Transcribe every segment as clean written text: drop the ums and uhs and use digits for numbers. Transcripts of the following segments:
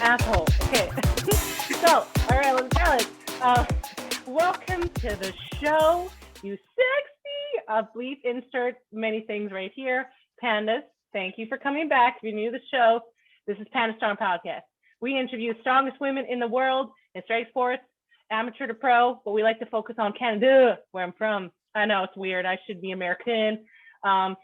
Asshole. Okay. So, all right, let's go. Welcome to the show, you sexy. Please insert many things right here. Pandas, thank you for coming back. If you're new to the show, this is Panda Strong Podcast. We interview the strongest women in the world in strength sports, amateur to pro, but we like to focus on Canada, where I'm from. I know it's weird. I should be American. I'm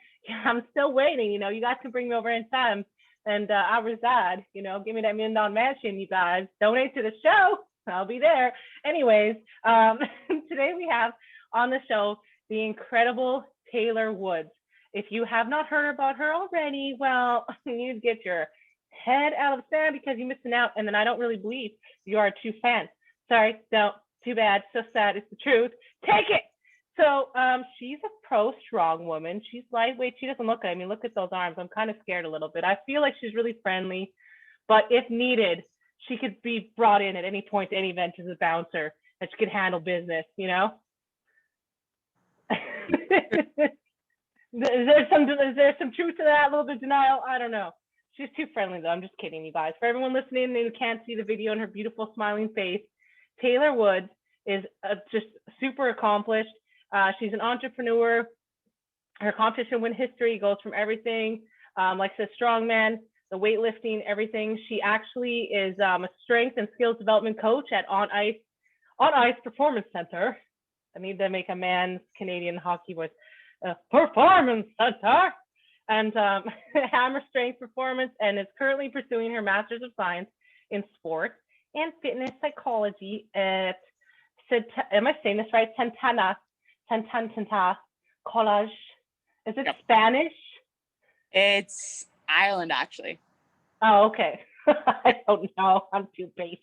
still waiting. You guys can bring me over anytime. And I'll reside, give me that $1 million mansion, you guys. Donate to the show. I'll be there. Anyways, today we have on the show the incredible Taylor Woods. If you have not heard about her already, well, you need to get your head out of the sand because you're missing out. And then I don't really believe you are a true fan. Sorry, no, too bad. So sad. It's the truth. Take it. So she's a pro strong woman. She's lightweight. She doesn't look at me. Look at those arms. I'm kind of scared a little bit. I feel like she's really friendly, but if needed, she could be brought in at any point to any event as a bouncer, and she could handle business. Is there some truth to that? A little bit of denial? I don't know. She's too friendly though. I'm just kidding, you guys. For everyone listening who can't see the video and her beautiful smiling face, Taylor Woods is just super accomplished. She's an entrepreneur. Her competition win history goes from everything, like I said, strongman, the weightlifting, everything. She actually is a strength and skills development coach at On Ice Performance Center. I need to make a man's Canadian hockey with Performance Center, and Hammer Strength Performance, and is currently pursuing her Master's of Science in Sports and Fitness Psychology at, am I saying this right? Setanta College. Is it Spanish? It's Ireland, actually. Oh, okay. I don't know. I'm too basic.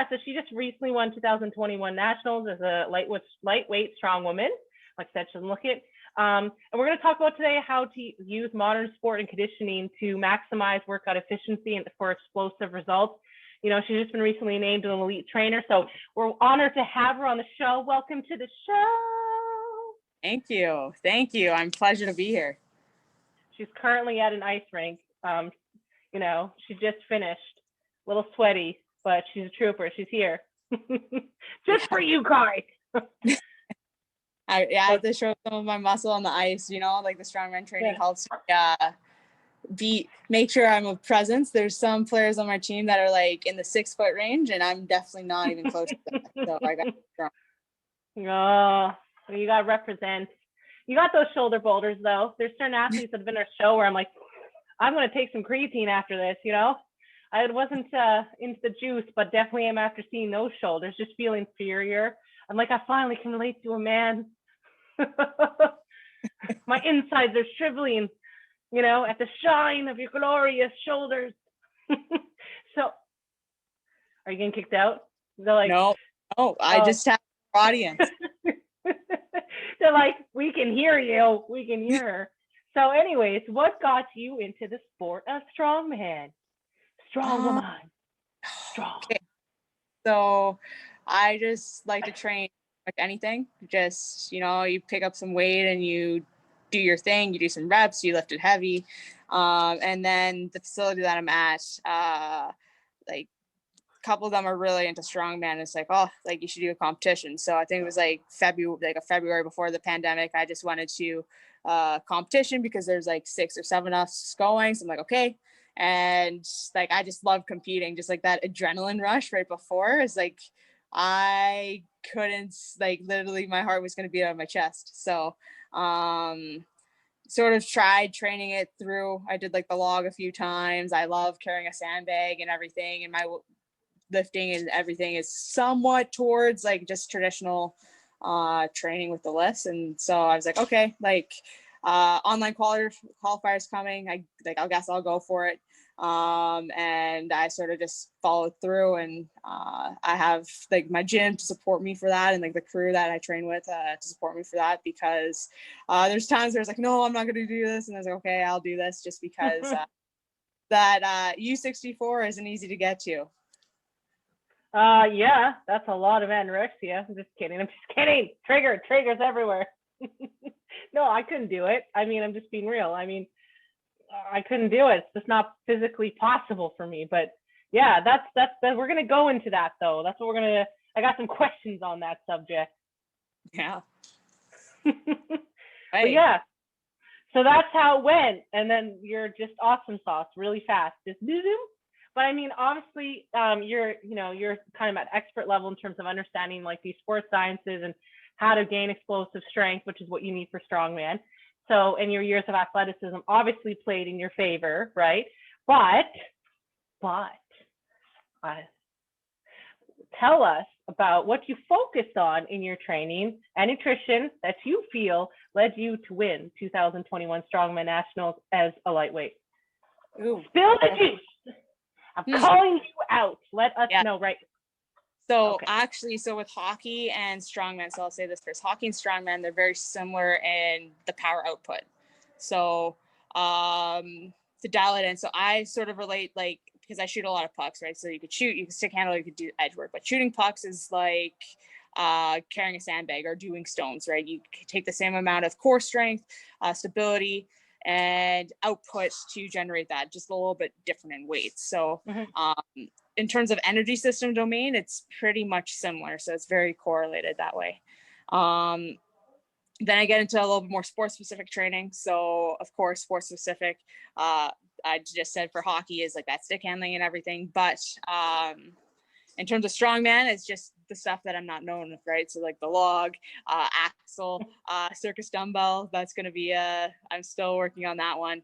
So she just recently won 2021 Nationals as a lightweight strong woman. Like I said, she doesn't look it. And we're going to talk about today how to use modern sport and conditioning to maximize workout efficiency and for explosive results. She's just been recently named an elite trainer, so we're honored to have her on the show. Welcome to the show. Thank you. I'm pleasure to be here. She's currently at an ice rink. She just finished. A little sweaty, but she's a trooper. She's here. Just for you, Kai. I have to show some of my muscle on the ice, like the strongman training helps make sure I'm a presence. There's some players on my team that are like in the 6 foot range, and I'm definitely not even close to that. So I got strong. Oh, you got to represent. You got those shoulder boulders though. There's certain athletes that have been on our show where I'm like, I'm going to take some creatine after this, I wasn't into the juice, but definitely am after seeing those shoulders, just feel inferior. I'm like, I finally can relate to a man. My insides are shriveling, at the shine of your glorious shoulders. So, are you getting kicked out? They're like, no, I just have an audience. They're like, we can hear you. We can hear her. So anyways, what got you into the sport of strongman? Strong woman. Strong. Okay. So I just like to train like anything. Just, you pick up some weight and you do your thing. You do some reps, you lift it heavy. And then the facility that I'm at, like a couple of them are really into strongman. It's like, you should do a competition. So I think it was like February before the pandemic. I just wanted to competition because there's like 6 or 7 of us going. So I'm like, okay. And like, I just love competing, just like that adrenaline rush right before is like, I couldn't, like, literally my heart was going to beat out of my chest. So, sort of tried training it through. I did like the log a few times. I love carrying a sandbag and everything. And my lifting and everything is somewhat towards like just traditional training with the lifts. And so I was like, okay, like online qualifiers coming. I guess I'll go for it. And I sort of just followed through, and I have like my gym to support me for that, and like the crew that I train with to support me for that, because there's times where it's like, no, I'm not going to do this, and I was like, okay, I'll do this, just because that U64 isn't easy to get to. Yeah, that's a lot of anorexia. I'm just kidding. Triggers everywhere. No, I couldn't do it. I mean, I'm just being real. I mean, I couldn't do it. It's just not physically possible for me. But yeah, that's we're gonna go into that though. That's what we're gonna. I got some questions on that subject. Yeah. But yeah, so that's how it went. And then you're just awesome sauce, really fast, just zoom. But I mean, obviously, you're kind of at expert level in terms of understanding like these sports sciences and how to gain explosive strength, which is what you need for strongman. So, and your years of athleticism obviously played in your favor, right? But tell us about what you focused on in your training and nutrition that you feel led you to win 2021 Strongman Nationals as a lightweight. Ooh. Spill the juice. I'm calling you out. Let us know, right? So actually, with hockey and strongman, so I'll say this first, hockey and strongman, they're very similar in the power output. So to dial it in, so I sort of relate, like, because I shoot a lot of pucks, right? So you could shoot, you can stick handle, you could do edge work, but shooting pucks is like carrying a sandbag or doing stones, right? You take the same amount of core strength, stability, and output to generate that, just a little bit different in weights. So in terms of energy system domain, it's pretty much similar. So it's very correlated that way. Then I get into a little bit more sports specific training. So of course, sports specific, I just said for hockey is like that stick handling and everything. But in terms of strongman, it's just the stuff that I'm not known with, right? So like the log, axle, circus dumbbell, that's going to be, I'm still working on that one.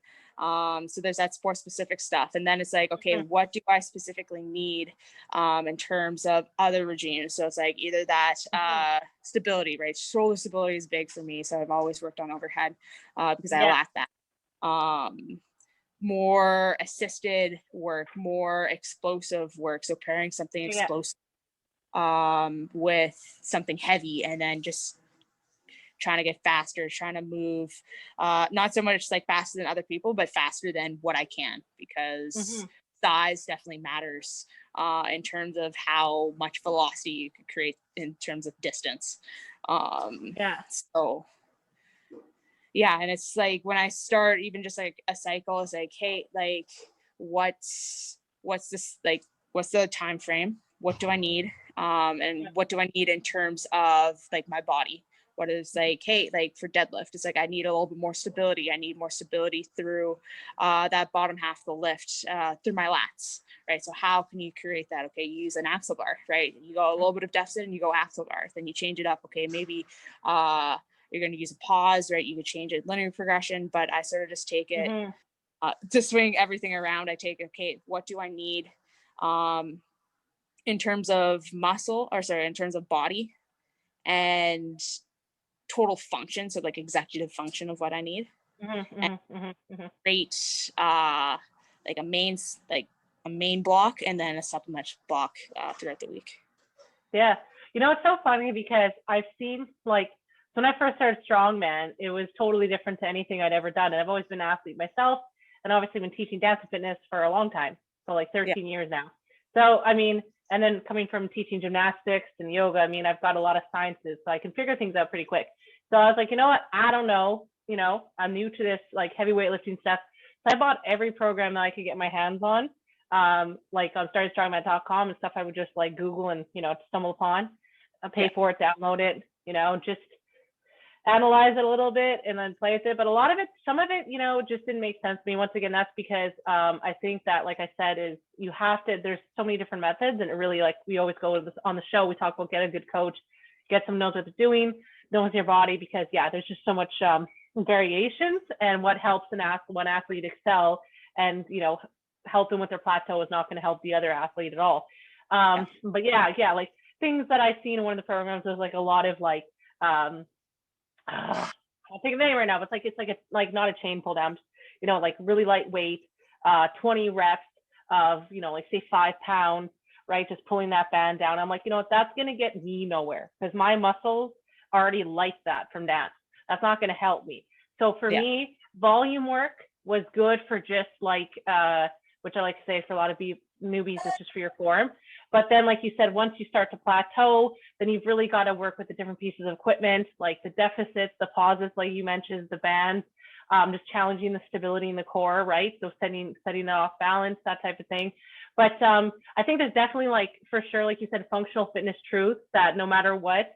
So there's that sport specific stuff. And then it's like, okay, what do I specifically need in terms of other regimes? So it's like either that stability, right? Shoulder stability is big for me. So I've always worked on overhead because I lack that. More assisted work, more explosive work. So pairing something explosive with something heavy, and then just trying to get faster, trying to move, not so much like faster than other people, but faster than what I can, because size definitely matters in terms of how much velocity you could create in terms of distance. So yeah, and it's like when I start even just like a cycle, it's like, hey, like what's this, like what's the time frame? What do I need? And what do I need in terms of like my body? What is like, hey, like for deadlift, it's like I need a little bit more stability. I need more stability through that bottom half of the lift, through my lats, right? So how can you create that? Okay, you use an axle bar, right? You go a little bit of deficit and you go axle bar, then you change it up. Okay, maybe you're going to use a pause, right? You could change it linear progression, but I sort of just take it to swing everything around. I take, okay, what do I need in terms of muscle, or sorry, in terms of body and total function. So like executive function of what I need. And create like a main block and then a supplement block throughout the week. Yeah. You know, it's so funny because I've seen like, when I first started Strongman, it was totally different to anything I'd ever done. And I've always been an athlete myself, and obviously been teaching dance and fitness for a long time, for like 13 years now. So, I mean, and then coming from teaching gymnastics and yoga, I mean, I've got a lot of sciences, so I can figure things out pretty quick. So I was like, you know what? I don't know. You know, I'm new to this like heavy weightlifting stuff. So I bought every program that I could get my hands on, like on startedstrongman.com and stuff I would just like Google and, you know, stumble upon. I pay for it, download it, you know, just analyze it a little bit and then play with it. But a lot of it, some of it, you know, just didn't make sense to me. Once again, that's because I think that, like I said, is you have to, there's so many different methods, and it really, like we always go with this on the show, we talk about get a good coach, get someone knows what they're doing, knows your body, because there's just so much variations, and what helps one athlete excel and, you know, help them with their plateau is not going to help the other athlete at all. But like things that I've seen in one of the programs was like a lot of like, I can't think of the name right now, but it's like not a chain pull down, you know, like really lightweight, 20 reps of, you know, like say 5 pounds, right? Just pulling that band down. I'm like, you know what, that's going to get me nowhere, because my muscles already like that from dance. That's not going to help me. So for me, volume work was good for just like, which I like to say for a lot of newbies, it's just for your form. But then, like you said, once you start to plateau, then you've really got to work with the different pieces of equipment, like the deficits, the pauses, like you mentioned, the bands, just challenging the stability in the core, right? So setting it off balance, that type of thing. But I think there's definitely, like, for sure, like you said, functional fitness truths that no matter what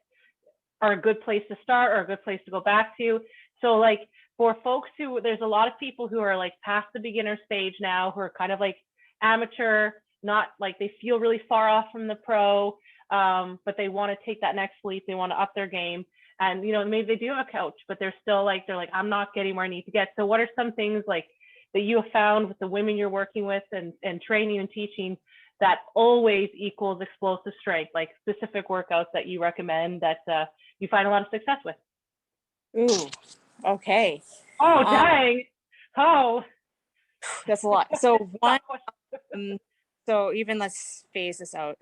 are a good place to start or a good place to go back to. So like for folks who, there's a lot of people who are like past the beginner stage now, who are kind of like amateur, not like they feel really far off from the pro, but they want to take that next leap. They want to up their game. And, you know, maybe they do have a coach, but they're still like, they're like, I'm not getting where I need to get. So what are some things like that you have found with the women you're working with and training and teaching that always equals explosive strength, like specific workouts that you recommend that you find a lot of success with? Ooh, okay. Oh, dang. Oh, That's a lot. So one, so even let's phase this out.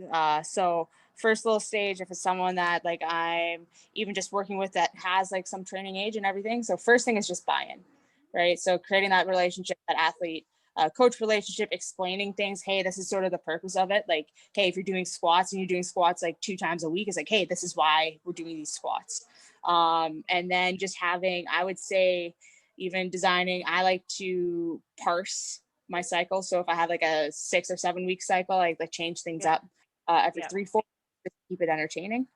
So first little stage, if it's someone that like I'm even just working with that has like some training age and everything. So first thing is just buy-in, right? So creating that relationship, that athlete coach relationship, explaining things. Hey, this is sort of the purpose of it. Like, hey, if you're doing squats and you're doing squats like 2 times a week, it's like, hey, this is why we're doing these squats. And then just having, I would say, even designing, I like to parse my cycle. So if I have like a 6 or 7 week cycle, I like change things up every 3-4 to keep it entertaining.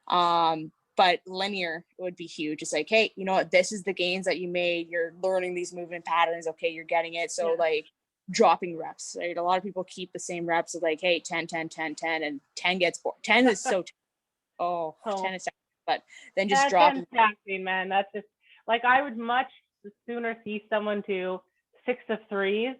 But linear would be huge. It's like, hey, you know what, this is the gains that you made. You're learning these movement patterns. Okay, you're getting it. So like dropping reps, right? A lot of people keep the same reps of like, hey, 10, 10, 10, 10, and 10 gets bored. 10 is so, 10 is, but then just dropping. That's taxing, man. That's just like, I would much sooner see someone do 6 of 3s,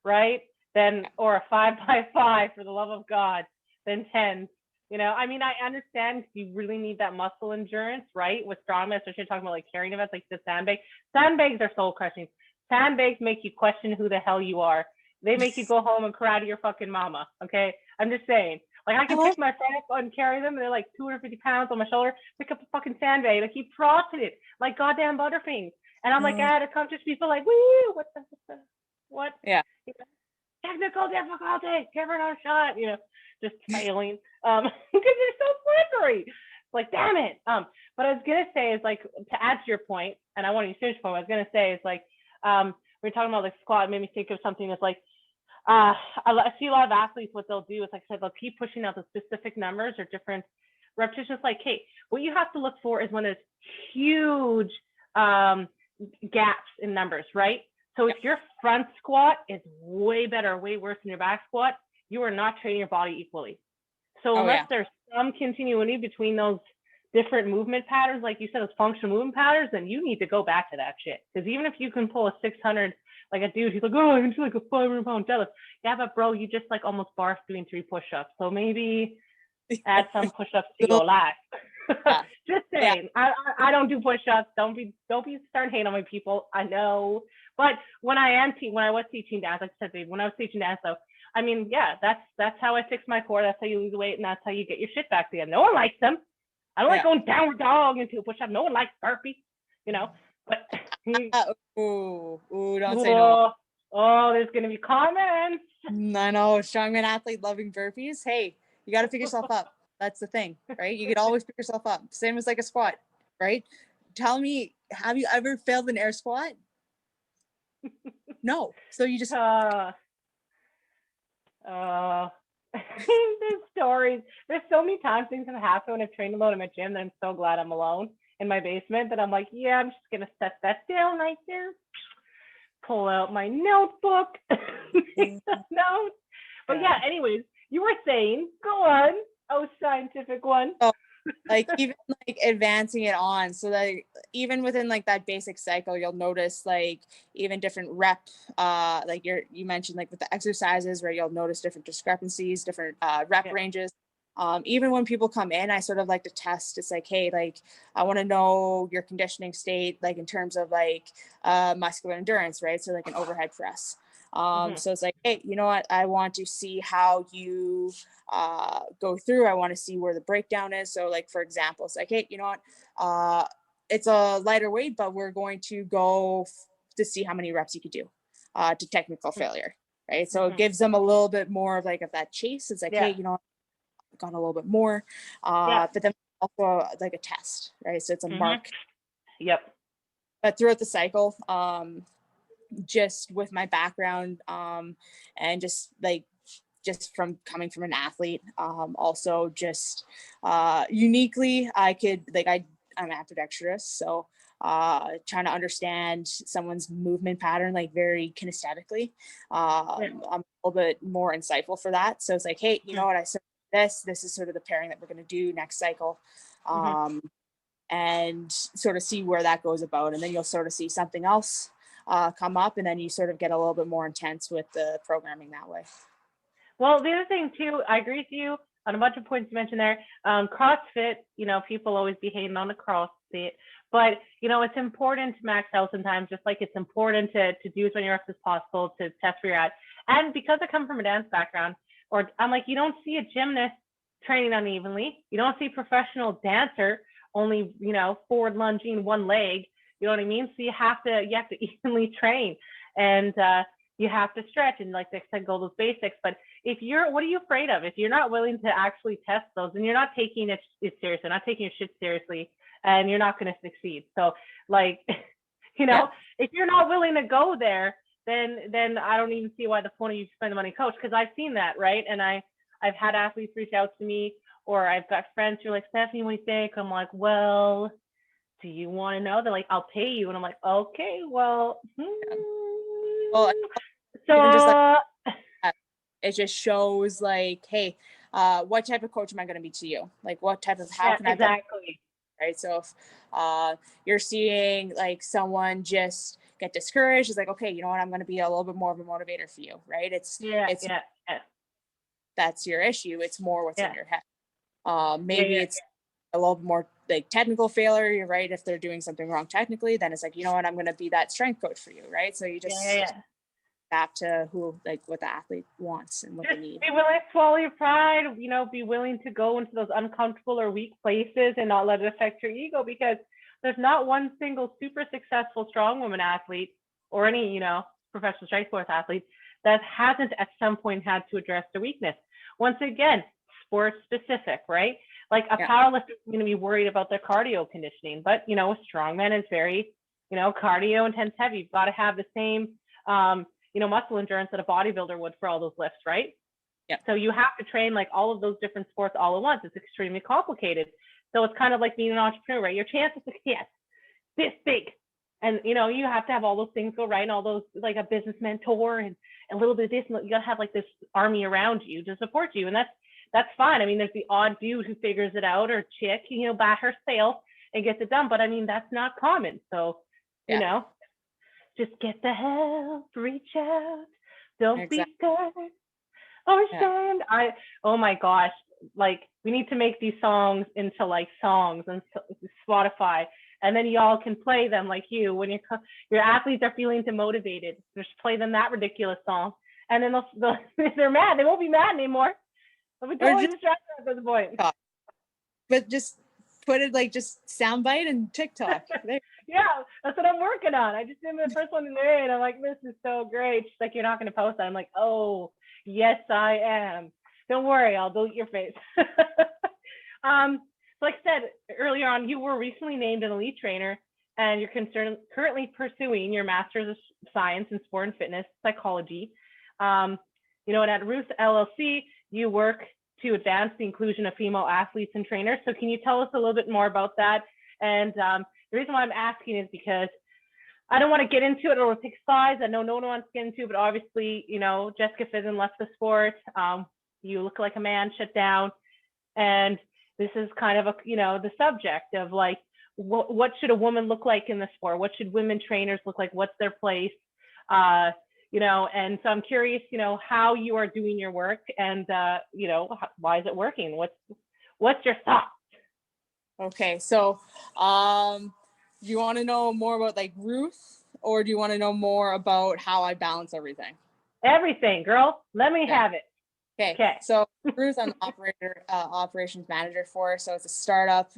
right? Than, or a 5 by 5 for the love of God, than 10. You know, I mean, I understand you really need that muscle endurance, right? With strongman, especially talking about like carrying events, like the sandbag. Sandbags are soul crushing. Sandbags make you question who the hell you are. They make you go home and cry to your fucking mama. Okay, I'm just saying. Like, I can pick my friend up and carry them, and they're like 250 pounds on my shoulder. Pick up a fucking sandbag, I keep propping it like goddamn Butterfingers. And I'm like, I had to come to people like, woo, what? Yeah. You know, technical difficulty, give her another shot, you know, just failing. Because they're so slippery. Like, damn it. But I was gonna say is like, to add to your point, and I want you to finish point, I was gonna say is like, we're talking about like squat, it made me think of something that's like, I see a lot of athletes, what they'll do is, like I said, they'll keep pushing out the specific numbers or different repetitions. Like, hey, what you have to look for is when there's huge gaps in numbers, right? So if your front squat is way better, way worse than your back squat, you are not training your body equally. So unless there's some continuity between those different movement patterns, like you said, those functional movement patterns, then you need to go back to that shit. Because even if you can pull a 600, like a dude, he's like, oh, I can do like a 500-pound deadlift. Yeah, but bro, you just like almost barfed doing 3 push-ups. So maybe add some push-ups to your life. Just saying. I don't do push-ups. Don't be starting hating on my people. I know. But when I was teaching dance, like I said, babe, when I was teaching dance, though, I mean, yeah, that's how I fix my core. That's how you lose weight, and that's how you get your shit back together. No one likes them. I don't like going downward dog into a push-up. No one likes burpee, you know. But don't say no. Oh, there's gonna be comments. I know, strongman athlete loving burpees. Hey, you got to pick yourself up. That's the thing, right? You could always pick yourself up. Same as like a squat, right? Tell me, have you ever failed an air squat? No. So you just there's stories. There's so many times things have happened when I've trained alone in my gym that I'm so glad I'm alone in my basement that I'm like, yeah, I'm just gonna set that down right there, pull out my notebook, make the notes. But yeah, anyways, you were saying, go on. Oh, scientific one. Like even like advancing it on, so that even within like that basic cycle, you'll notice like even different rep, like you mentioned like with the exercises where you'll notice different discrepancies, different rep ranges. Even when people come in, I sort of like to test. It's like, hey, like I want to know your conditioning state, like in terms of like muscular endurance, right? So like an overhead press. So it's like, hey, you know what? I want to see how you go through. I want to see where the breakdown is. So like, for example, it's like, hey, you know what? It's a lighter weight, but we're going to go to see how many reps you could do to technical failure, right? So it gives them a little bit more of like of that chase. It's like, hey, you know what? Got a little bit more, but then also like a test, right? So it's a mark. Yep. but throughout the cycle, just with my background, and just from coming from an athlete, also just uniquely, I'm ambidextrous, so trying to understand someone's movement pattern like very kinesthetically. I'm a little bit more insightful for that. So it's like, hey, you know what, I said this is sort of the pairing that we're going to do next cycle. And sort of see where that goes about. And then you'll sort of see something else come up, and then you sort of get a little bit more intense with the programming that way. Well, the other thing too, I agree with you on a bunch of points you mentioned there. CrossFit, you know, people always be hating on the CrossFit, but you know, it's important to max out sometimes, just like it's important to do as many reps as possible to test where you're at. And because I come from a dance background, or I'm like, you don't see a gymnast training unevenly. You don't see a professional dancer only, you know, forward lunging one leg. You know what I mean? So you have to evenly train, and you have to stretch and, like I said, go those basics. But what are you afraid of? If you're not willing to actually test those, and you're not taking it seriously, not taking your shit seriously, and you're not going to succeed. So, like, you know, if you're not willing to go there, then I don't even see why the point of you spend the money coach, because I've seen that, right? And I've had athletes reach out to me, or I've got friends who are like, Stephanie, what do you think? I'm like, well, do you want to know? They're like, I'll pay you. And I'm like, okay, well, Well, so even just like it just shows like, hey, what type of coach am I going to be to you? Like, what type of, how can I exactly. Right? So if you're seeing like someone just get discouraged, it's like, okay, you know what, I'm going to be a little bit more of a motivator for you, right? It's that's your issue. It's more what's in your head. Maybe it's a little more like technical failure. You're right. If they're doing something wrong technically, then it's like, you know what, I'm going to be that strength coach for you, right? So you just adapt to what the athlete wants and what they need. Be willing to swallow your pride, you know, be willing to go into those uncomfortable or weak places and not let it affect your ego, because there's not one single super successful strong woman athlete or any, you know, professional strength sports athlete that hasn't at some point had to address the weakness. Once again, sport specific, right? Like a powerlifter is going to be worried about their cardio conditioning, but you know, a strongman is very, you know, cardio intense heavy. You've got to have the same, you know, muscle endurance that a bodybuilder would for all those lifts, right? Yeah. So you have to train like all of those different sports all at once. It's extremely complicated. So it's kind of like being an entrepreneur, right? Your chance of success, this big. And, you know, you have to have all those things go right, and all those, like a business mentor and a little bit of this, and you got to have like this army around you to support you. And that's fine. I mean, there's the odd dude who figures it out, or chick, you know, by herself and gets it done. But I mean, that's not common. So, you know, just get the help, reach out, don't be scared or ashamed. Oh my gosh, like we need to make these songs into like songs on Spotify, and then y'all can play them like you when your athletes are feeling demotivated. Just play them that ridiculous song, and then they'll if they're mad, they won't be mad anymore. They'll be totally distracted at this point. But just put it like just soundbite and TikTok. Yeah, that's what I'm working on. I just did the first one today, and I'm like, this is so great. She's like, you're not going to post that. I'm like, oh, yes, I am. Don't worry, I'll delete your face. Like I said earlier on, you were recently named an elite trainer, and you're currently pursuing your Master's of Science in Sport and Fitness Psychology. You know, and at Ruth LLC, you work to advance the inclusion of female athletes and trainers. So can you tell us a little bit more about that? And the reason why I'm asking is because I don't want to get into it or pick sides. I know no one wants to get into it, but obviously, you know, Jessica Fison left the sport. You look like a man, shut down. And this is kind of the subject of like, what should a woman look like in the sport? What should women trainers look like? What's their place? You know, and so I'm curious, you know, how you are doing your work, and you know, why is it working? What's your thought? Okay, so do you want to know more about like Ruth, or do you want to know more about how I balance everything? Everything, girl. Let me have it. Okay, Okay. so Ruth, I'm the operations manager for. So it's a startup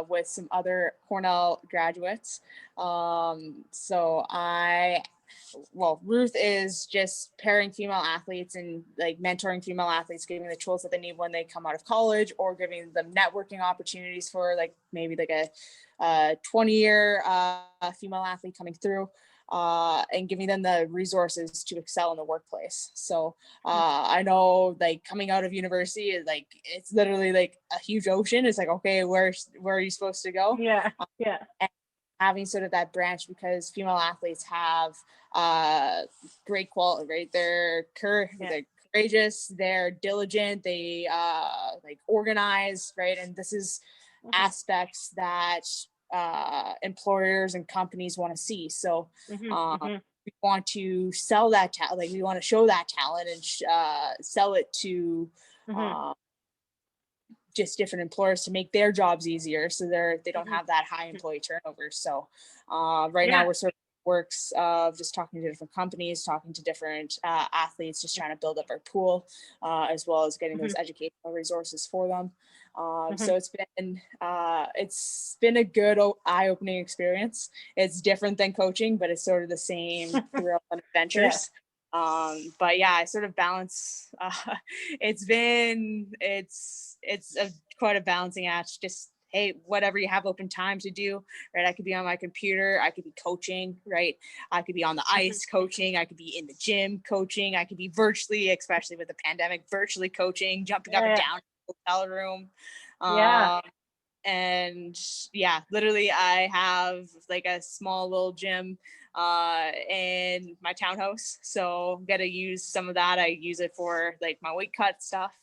with some other Cornell graduates. Ruth is just pairing female athletes and like mentoring female athletes, giving the tools that they need when they come out of college, or giving them networking opportunities for like maybe like a 20-year female athlete coming through. And giving them the resources to excel in the workplace. So I know like coming out of university is like, it's literally like a huge ocean. It's like, okay, where are you supposed to go? Yeah. Yeah. And having sort of that branch, because female athletes have great quality, right? They're courageous, they're diligent, they like organize, right? And this is aspects that employers and companies want to see. So we want to sell that talent, like we want to show that talent and sell it to just different employers to make their jobs easier, so they don't have that high employee turnover. So right now we're sort of works of just talking to different companies, talking to different athletes, just trying to build up our pool, as well as getting those educational resources for them. So it's been a good eye-opening experience. It's different than coaching, but it's sort of the same thrill and adventures. But yeah, I sort of balance. It's quite a balancing act. Just, hey, whatever you have open time to do, right? I could be on my computer, I could be coaching, right? I could be on the ice coaching, I could be in the gym coaching, I could be virtually, especially with the pandemic, virtually coaching, jumping up and down in the hotel room. And yeah, literally I have like a small little gym in my townhouse, so gotta use some of that. I use it for like my weight cut stuff,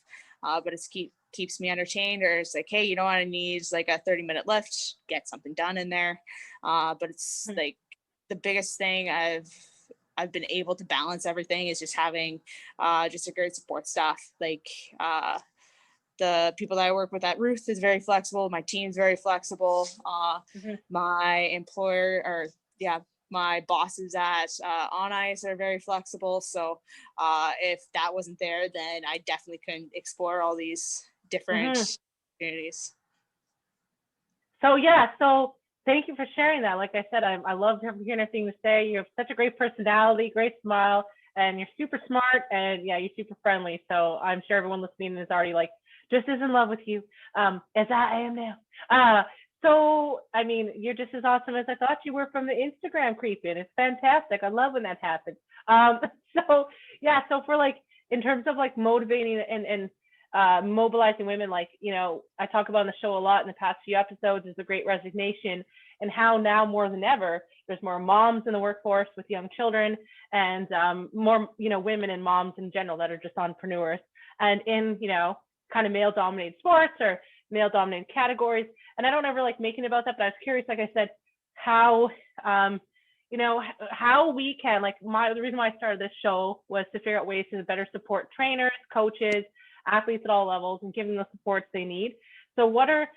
but it's keeps me entertained. Or it's like, hey, you know what, I need like a 30-minute lift, get something done in there. But it's like the biggest thing I've been able to balance everything is just having just a great support staff. Like the people that I work with at Ruth is very flexible. My team's very flexible. My employer, or my bosses at On Ice are very flexible. So if that wasn't there, then I definitely couldn't explore all these different opportunities. So thank you for sharing that. Like I said, I love hearing everything to say. You have such a great personality, great smile, and you're super smart, and yeah, you're super friendly. So I'm sure everyone listening is already like just as in love with you as I am now. So I mean, you're just as awesome as I thought you were from the Instagram creeping. It's fantastic. I love when that happens. So for like in terms of like motivating and mobilizing women, like, you know, I talk about on the show a lot in the past few episodes is the Great Resignation, and how now more than ever there's more moms in the workforce with young children, and more, you know, women and moms in general that are just entrepreneurs, and in, you know, kind of male dominated sports or male dominated categories. And I don't ever like making about that, but I was curious, like I said, how you know, how we can, like, the reason why I started this show was to figure out ways to better support trainers, coaches, athletes at all levels, and give them the supports they need. So what are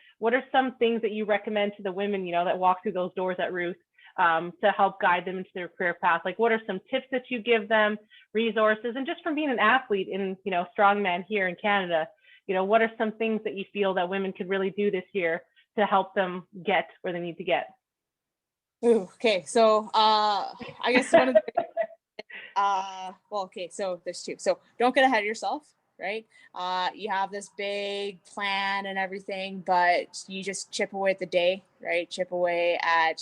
some things that you recommend to the women, you know, that walk through those doors at Ruth, to help guide them into their career path? Like, what are some tips that you give them, resources, and just from being an athlete in, you know, Strongman here in Canada, you know, what are some things that you feel that women could really do this year to help them get where they need to get? Ooh, okay. So I guess one of the so there's two. So don't get ahead of yourself, right? You have this big plan and everything, but you just chip away at the day, right? Chip away at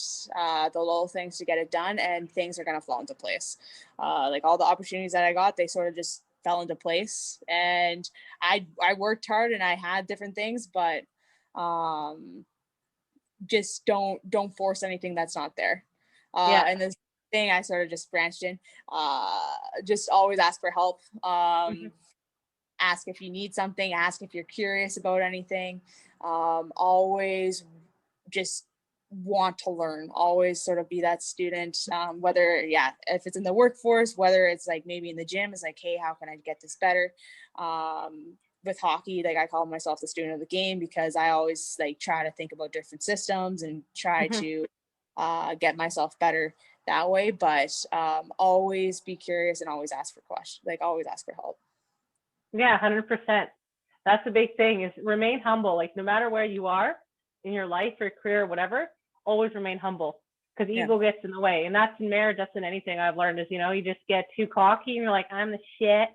the little things to get it done, and things are gonna fall into place. Like all the opportunities that I got, they sort of just fell into place, and I worked hard and I had different things, but just don't force anything that's not there. And this thing I sort of just branched in, just always ask for help. Ask if you need something, ask if you're curious about anything. Always just want to learn, always sort of be that student, whether if it's in the workforce, whether it's like maybe in the gym, it's like, hey, how can I get this better? With hockey, like I call myself the student of the game, because I always like try to think about different systems and try to get myself better that way. But always be curious and always ask for questions, like always ask for help. Yeah, 100%. That's the big thing is remain humble. Like no matter where you are in your life or career or whatever, always remain humble because Yeah. ego gets in the way. And that's in marriage, that's in anything I've learned is, you just get too cocky and you're like, I'm the shit.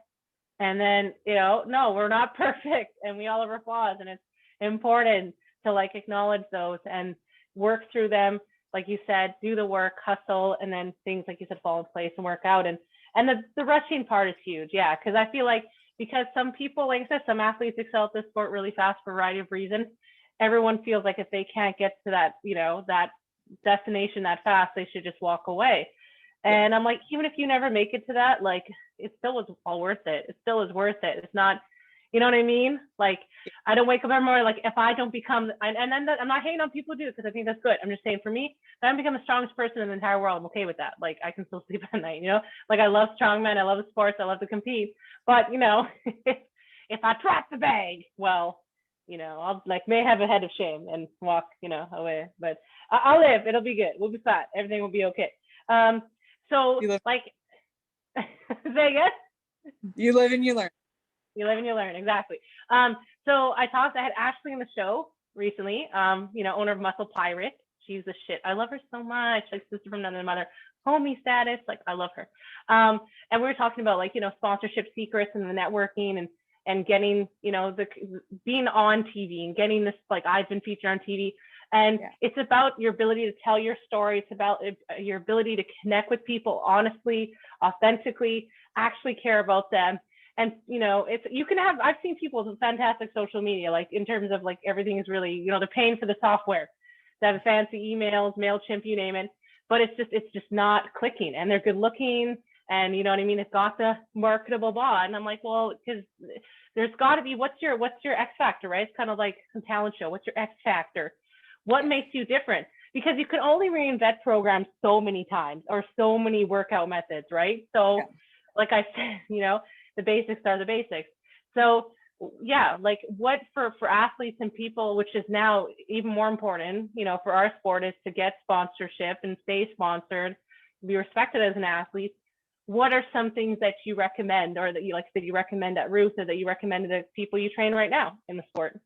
And then, no, we're not perfect and we all have our flaws. And it's important to like acknowledge those and work through them. Like you said, do the work, hustle, and then things like you said fall in place and work out. And the rushing part is huge. Yeah. Cause I feel like because some people, like I said, some athletes excel at this sport really fast for a variety of reasons. Everyone feels like if they can't get to that, that destination that fast, they should just walk away. And I'm like, even if you never make it to that, like it still was all worth it. It still is worth it. It's not, you know what I mean? Like I don't wake up every morning like if I don't become, and then I'm not hating on people who do because I think that's good. I'm just saying for me, if I don't become the strongest person in the entire world, I'm okay with that. Like I can still sleep at night, Like I love strongmen, I love the sports, I love to compete. But if I drop the bag, well, I'll like may have a head of shame and walk, away. But I'll live. It'll be good. We'll be fine. Everything will be okay. So like, say again? You live and you learn. You live and you learn, exactly. So I had Ashley on the show recently, owner of Muscle Pirate. She's the shit. I love her so much, like sister from another mother, homie status, like I love her. And we were talking about like, sponsorship secrets and the networking and getting, the being on TV and getting this, like I've been featured on TV. And it's about your ability to tell your story. It's about your ability to connect with people honestly, authentically, actually care about them. And, I've seen people with fantastic social media, like in terms of like everything is really, they're paying for the software to have fancy emails, MailChimp, you name it. But it's just not clicking and they're good looking. And you know what I mean? It's got the marketable bot. And I'm like, well, because there's got to be, what's your X factor, right? It's kind of like some talent show. What's your X factor? What makes you different? Because you can only reinvent programs so many times or so many workout methods, right? So like I said, the basics are the basics. So yeah, like what for athletes and people, which is now even more important, for our sport is to get sponsorship and stay sponsored, be respected as an athlete. What are some things that you recommend or that you like that you recommend at Ruth or that you recommend to the people you train right now in the sport?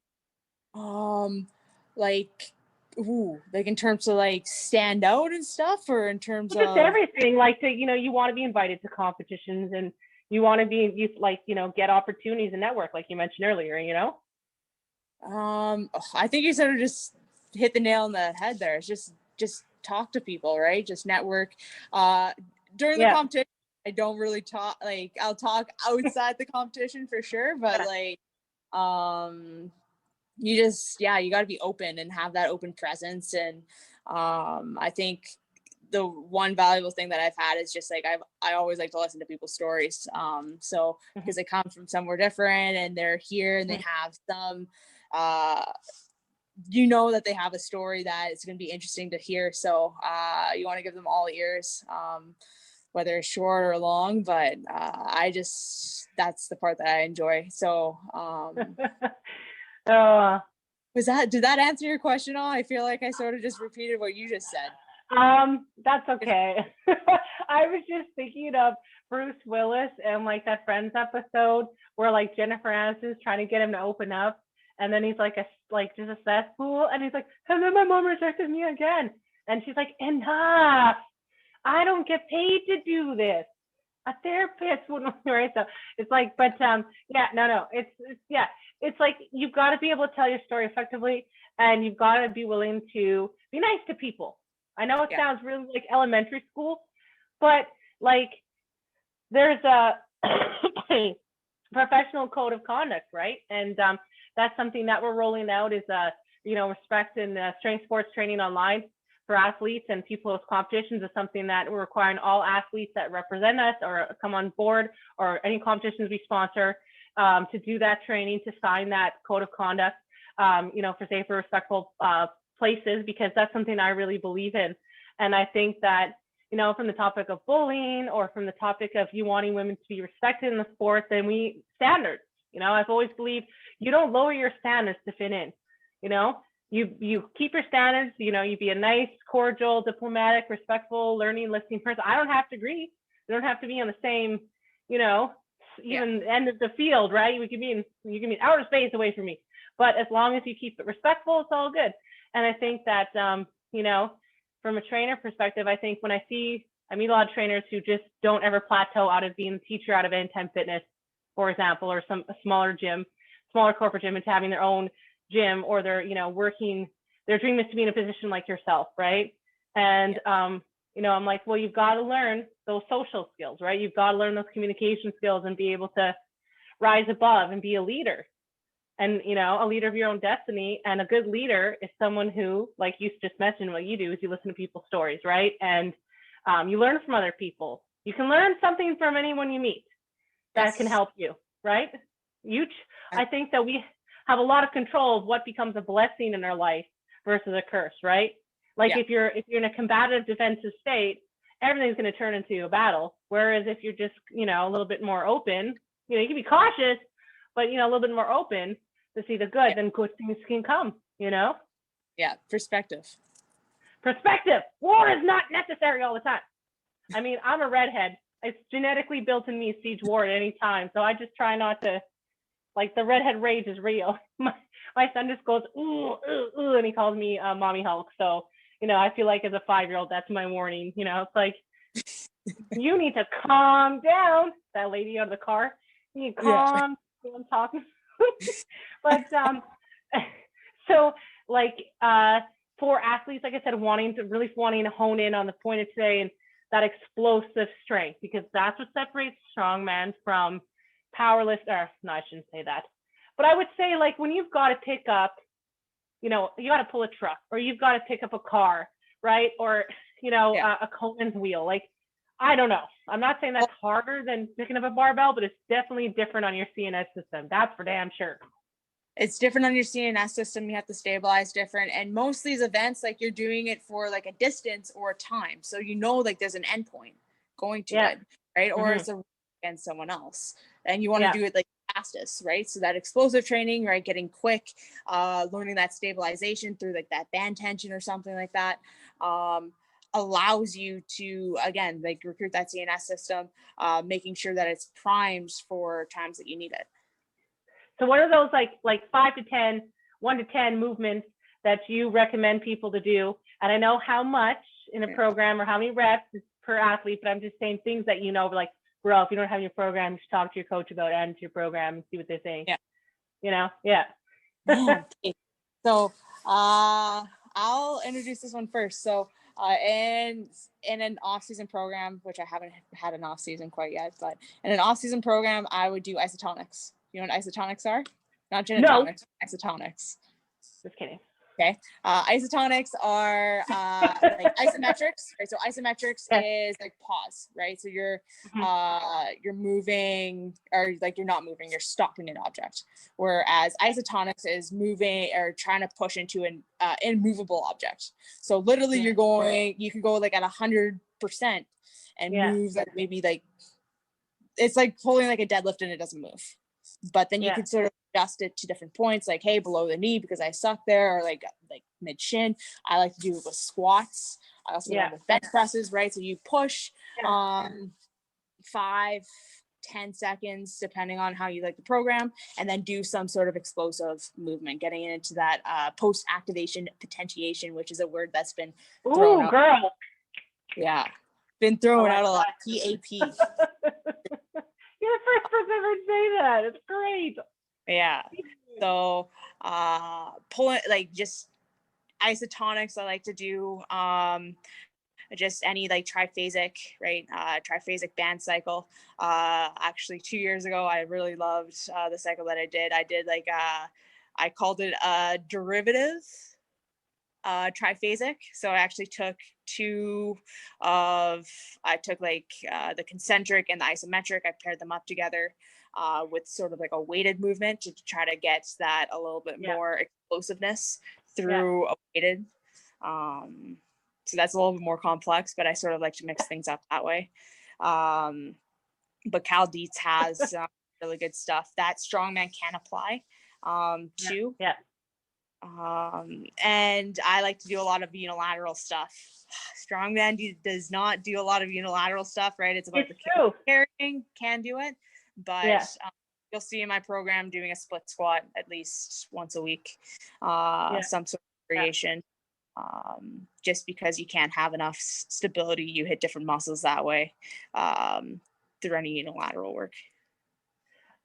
Like in terms of like stand out and stuff or in terms just of everything like to, you want to be invited to competitions and you want to be get opportunities and network like you mentioned earlier, I think you sort of just hit the nail on the head there. It's just talk to people, right? Just network. During the competition, I don't really talk, like I'll talk outside the competition for sure, but like you got to be open and have that open presence. And I think the one valuable thing that I've had is just like I always like to listen to people's stories. So because they come from somewhere different and they're here and they have some that they have a story that it's going to be interesting to hear. So you want to give them all ears, whether it's short or long, but that's the part that I enjoy. So did that answer your question all? I feel like I sort of just repeated what you just said. That's okay. I was just thinking of Bruce Willis and like that Friends episode where like Jennifer Aniston's trying to get him to open up, and then he's like just a cesspool, and he's like, and then my mom rejected me again, and she's like, enough! I don't get paid to do this. A therapist wouldn't, right? So it's like, but it's like you've got to be able to tell your story effectively, and you've got to be willing to be nice to people. I know it sounds really like elementary school, but like there's a professional code of conduct, right? And that's something that we're rolling out is respect and strength sports training online for athletes and people with competitions is something that we're requiring all athletes that represent us or come on board or any competitions we sponsor to do that training, to sign that code of conduct, for safer, respectful places, because that's something I really believe in. And I think that, from the topic of bullying or from the topic of you wanting women to be respected in the sport, then standards, I've always believed you don't lower your standards to fit in, you keep your standards, you be a nice, cordial, diplomatic, respectful, learning, listening person. I don't have to agree. We don't have to be on the same, even the end of the field, right? You can be outer space away from me, but as long as you keep it respectful, it's all good. And I think that from a trainer perspective, I think when I meet a lot of trainers who just don't ever plateau out of being a teacher out of Anytime Fitness, for example, or a smaller corporate gym, into having their own gym, or they're working. Their dream is to be in a position like yourself, right? And I'm like, well, you've got to learn those social skills, right? You've got to learn those communication skills and be able to rise above and be a leader, and a leader of your own destiny. And a good leader is someone who, like you just mentioned, what you do is you listen to people's stories, right? And you learn from other people. You can learn something from anyone you meet that can help you, right? I think that we have a lot of control of what becomes a blessing in our life versus a curse, right? Like if you're in a combative defensive state, everything's going to turn into a battle. Whereas if you're just, a little bit more open, you can be cautious, but, a little bit more open to see the good, then good things can come, Yeah. Perspective. War is not necessary all the time. I mean, I'm a redhead. It's genetically built in me to siege war at any time. So I just try not to, like, the redhead rage is real. My son just goes, ooh, ooh, ooh, and he calls me Mommy Hulk. So, I feel like as a 5-year-old, that's my warning. It's like, you need to calm down. That lady out of the car, you need to calm down talking. But so, like, for athletes, like I said, wanting to hone in on the point of today and that explosive strength, because that's what separates strongman from powerless. Or no, I shouldn't say that. But I would say, like, when you've got to pick up, you got to pull a truck, or you've got to pick up a car, right? Or, a Coleman's wheel. Like, I don't know. I'm not saying that's harder than picking up a barbell, but it's definitely different on your CNS system. That's for damn sure. It's different on your CNS system. You have to stabilize different. And most of these events, like, you're doing it for like a distance or a time. So, like, there's an end point going to it, right? Or it's against someone else. And you want to do it like fastest, right? So that explosive training, right? Getting quick, learning that stabilization through like that band tension or something like that, allows you to, again, like, recruit that CNS system, making sure that it's primed for times that you need it. So what are those like 5 to 10, 1 to 10 movements that you recommend people to do? And I know how much in a program or how many reps per athlete, but I'm just saying things that like, bro, if you don't have your program, you should talk to your coach about it and to your program and see what they're saying. So I'll introduce this one first. So in an off-season program, which I haven't had an off-season quite yet, but in an off-season program, I would do isotonics. You know what isotonics are? Not gin and tonics, isotonics. Just kidding. Okay. Isotonics are like isometrics, right? So isometrics is like pause, right? So you're moving, or like you're not moving, you're stopping an object. Whereas isotonics is moving or trying to push into an immovable object. So literally you can go like at 100% and move like maybe like, it's like pulling like a deadlift and it doesn't move. But then you could sort of adjust it to different points, like, hey, below the knee because I suck there, or like mid shin. I like to do it with squats. I also do it with bench presses, right? So you push 5-10 seconds, depending on how you like the program, and then do some sort of explosive movement, getting into that post-activation potentiation, which is a word that's been thrown out. Girl. Yeah, been thrown out a lot. PAP. You're the first person to ever say that. It's great. Yeah. So pulling, like, just isotonics I like to do, just any like triphasic, right? Triphasic band cycle. Actually 2 years ago, I really loved the cycle that I did. I did like I called it a derivative triphasic. So I actually took the concentric and the isometric. I paired them up together with sort of like a weighted movement to try to get that a little bit more explosiveness through a weighted. So that's a little bit more complex, but I sort of like to mix things up that way. But Cal Dietz has really good stuff that Strongman can apply too. And I like to do a lot of unilateral stuff. Strongman does not do a lot of unilateral stuff, right? It's about carrying, can do it, but Yeah. you'll see in my program doing a split squat at least once a week, Yeah. some sort of variation. Just because you can't have enough stability, you hit different muscles that way through any unilateral work.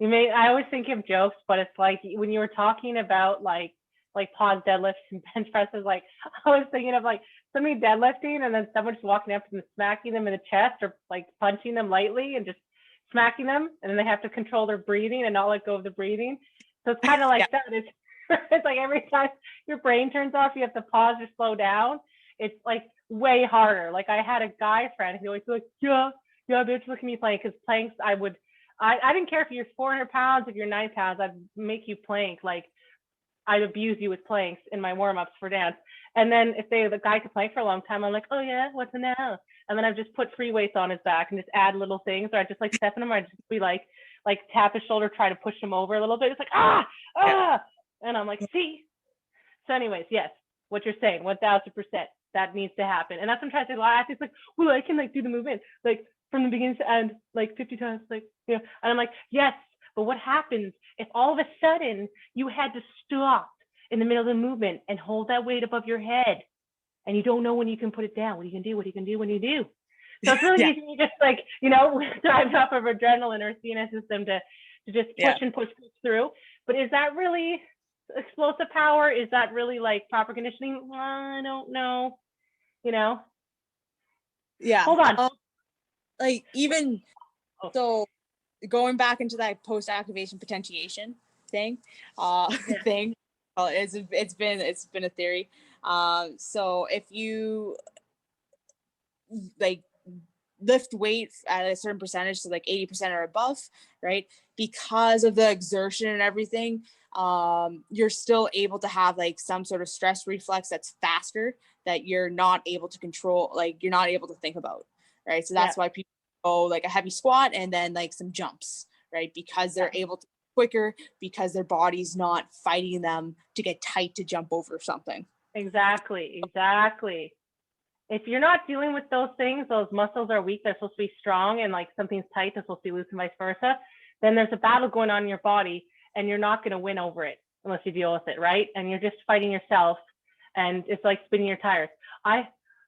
I always think of jokes, but it's like when you were talking about like pause deadlifts and bench presses, like I was thinking of like somebody deadlifting and then someone just walking up and smacking them in the chest or like punching them lightly and just smacking them, and then they have to control their breathing and not let go of the breathing. So it's kind of like that. It's like every time your brain turns off, you have to pause or slow down. It's like way harder. Like I had a guy friend who always like, yeah, bitch, look at me playing, because planks, I didn't care if you're 400 pounds, if you're 9 pounds, I'd make you plank. Like I'd abuse you with planks in my warm-ups for dance. And then if the guy could plank for a long time, I'm like, oh yeah, what's in now? And then I've just put free weights on his back and just add little things, or I just like step in him, or I just be like tap his shoulder, try to push him over a little bit. It's like, ah. And I'm like, see? So anyways, yes, what you're saying, 1000%, that needs to happen. And that's what I'm trying to say. A lot of athletes like, well, I can like do the movement like from the beginning to end, like 50 times, like, you know. And I'm like, yes, but what happens if all of a sudden you had to stop in the middle of the movement and hold that weight above your head, and you don't know when you can put it down? What are you gonna do? What are you gonna do when you do? So it's really easy to just like, you know, drive off of adrenaline or CNS system to just push and push through. But is that really explosive power? Is that really like proper conditioning? I don't know. You know? Yeah. Hold on. Like even so, going back into that post-activation potentiation thing, thing. Well, it's been a theory. So if you like lift weight at a certain percentage, so like 80% or above, right? Because of the exertion and everything, you're still able to have like some sort of stress reflex that's faster, that you're not able to control, like you're not able to think about, right? So that's why people go like a heavy squat and then like some jumps, right? Because they're able to quicker, because their body's not fighting them to get tight to jump over something. Exactly. If you're not dealing with those things, those muscles are weak, they're supposed to be strong, and like something's tight, they're supposed to be loose, and vice versa, then there's a battle going on in your body, and you're not going to win over it unless you deal with it, right? And you're just fighting yourself, and it's like spinning your tires.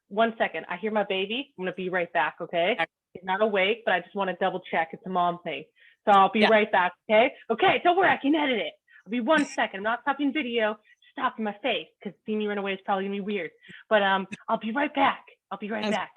1 second, I hear my baby. I'm going to be right back, okay? He's not awake, but I just want to double check. It's a mom thing. So I'll be right back, okay? Okay, don't worry, I can edit it. I'll be 1 second. I'm not stopping video. Stop in my face, because seeing me run away is probably gonna be weird. But I'll be right back. Back.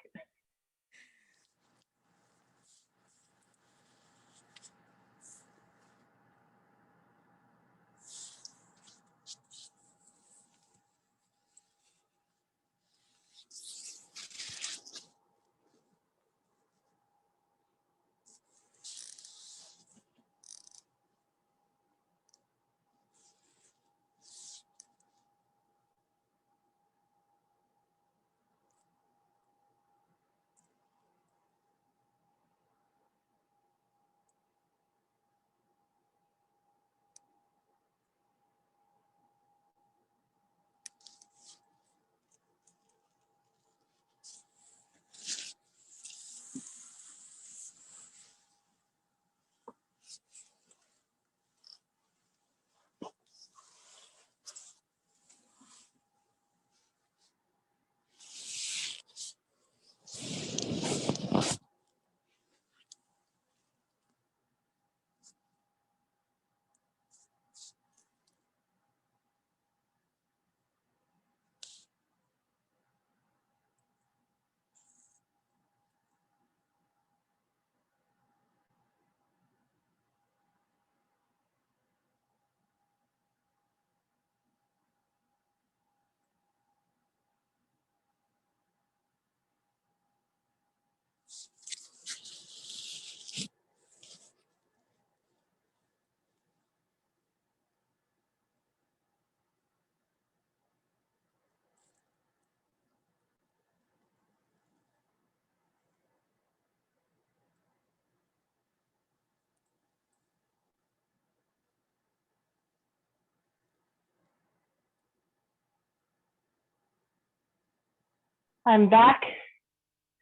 I'm back.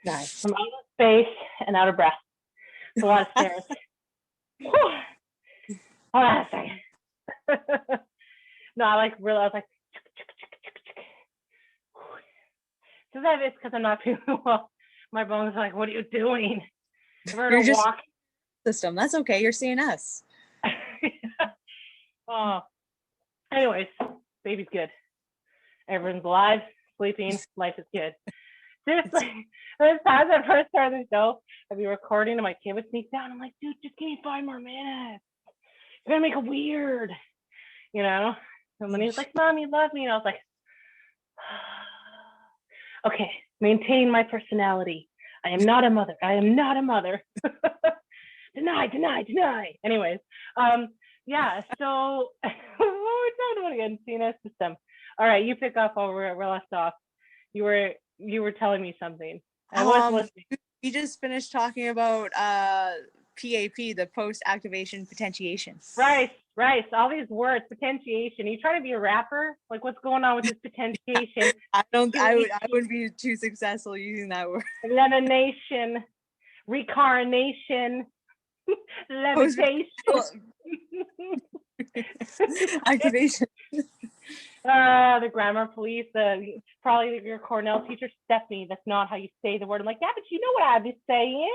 Nice. I'm out of space and out of breath. It's a lot of stairs. Hold on a second. No, I like really, I was like, so that is because I'm not feeling well. My bones are like, what are you doing? You're just walk. system. That's okay. You're seeing us. Oh, anyways, baby's good. Everyone's alive, sleeping, life is good. Seriously, this time I first started the show, I'd be recording and my kid would sneak down. I'm like, dude, just give me 5 more minutes. You're gonna make it weird, you know? And then he was like, Mom, you love me. And I was like, okay, maintain my personality. I am not a mother. I am not a mother. Deny. Anyways, yeah, so what were we talking about again? CNS system. All right, you pick up where we're left off. You were telling me something. I was listening. We just finished talking about PAP, the post activation potentiation. Right. All these words, potentiation. Are you trying to be a rapper? Like, what's going on with this potentiation? I wouldn't be too successful using that word. Elimination, reincarnation, levitation, activation. The grammar police, probably your Cornell teacher, Stephanie. That's not how you say the word. I'm like, yeah, but you know what I'd be saying.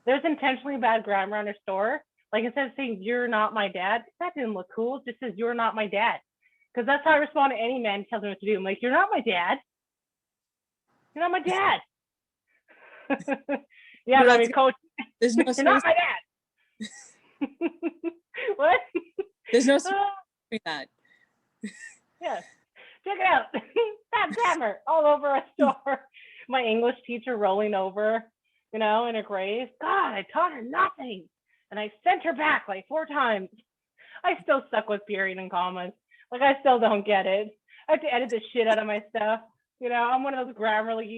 There's intentionally bad grammar on her store. Like, instead of saying you're not my dad, that didn't look cool. It just says you're not my dad. Because that's how I respond to any man tells me what to do. I'm like, you're not my dad. You're not my dad. Yeah, but I mean, coach, there's no you're not my dad. What? There's no space between that. Yeah. Check it out. Bad grammar all over a store. My English teacher rolling over, in her grave. God, I taught her nothing. And I sent her back like 4 times. I still suck with period and commas. Like, I still don't get it. I have to edit the shit out of my stuff. I'm one of those Grammarly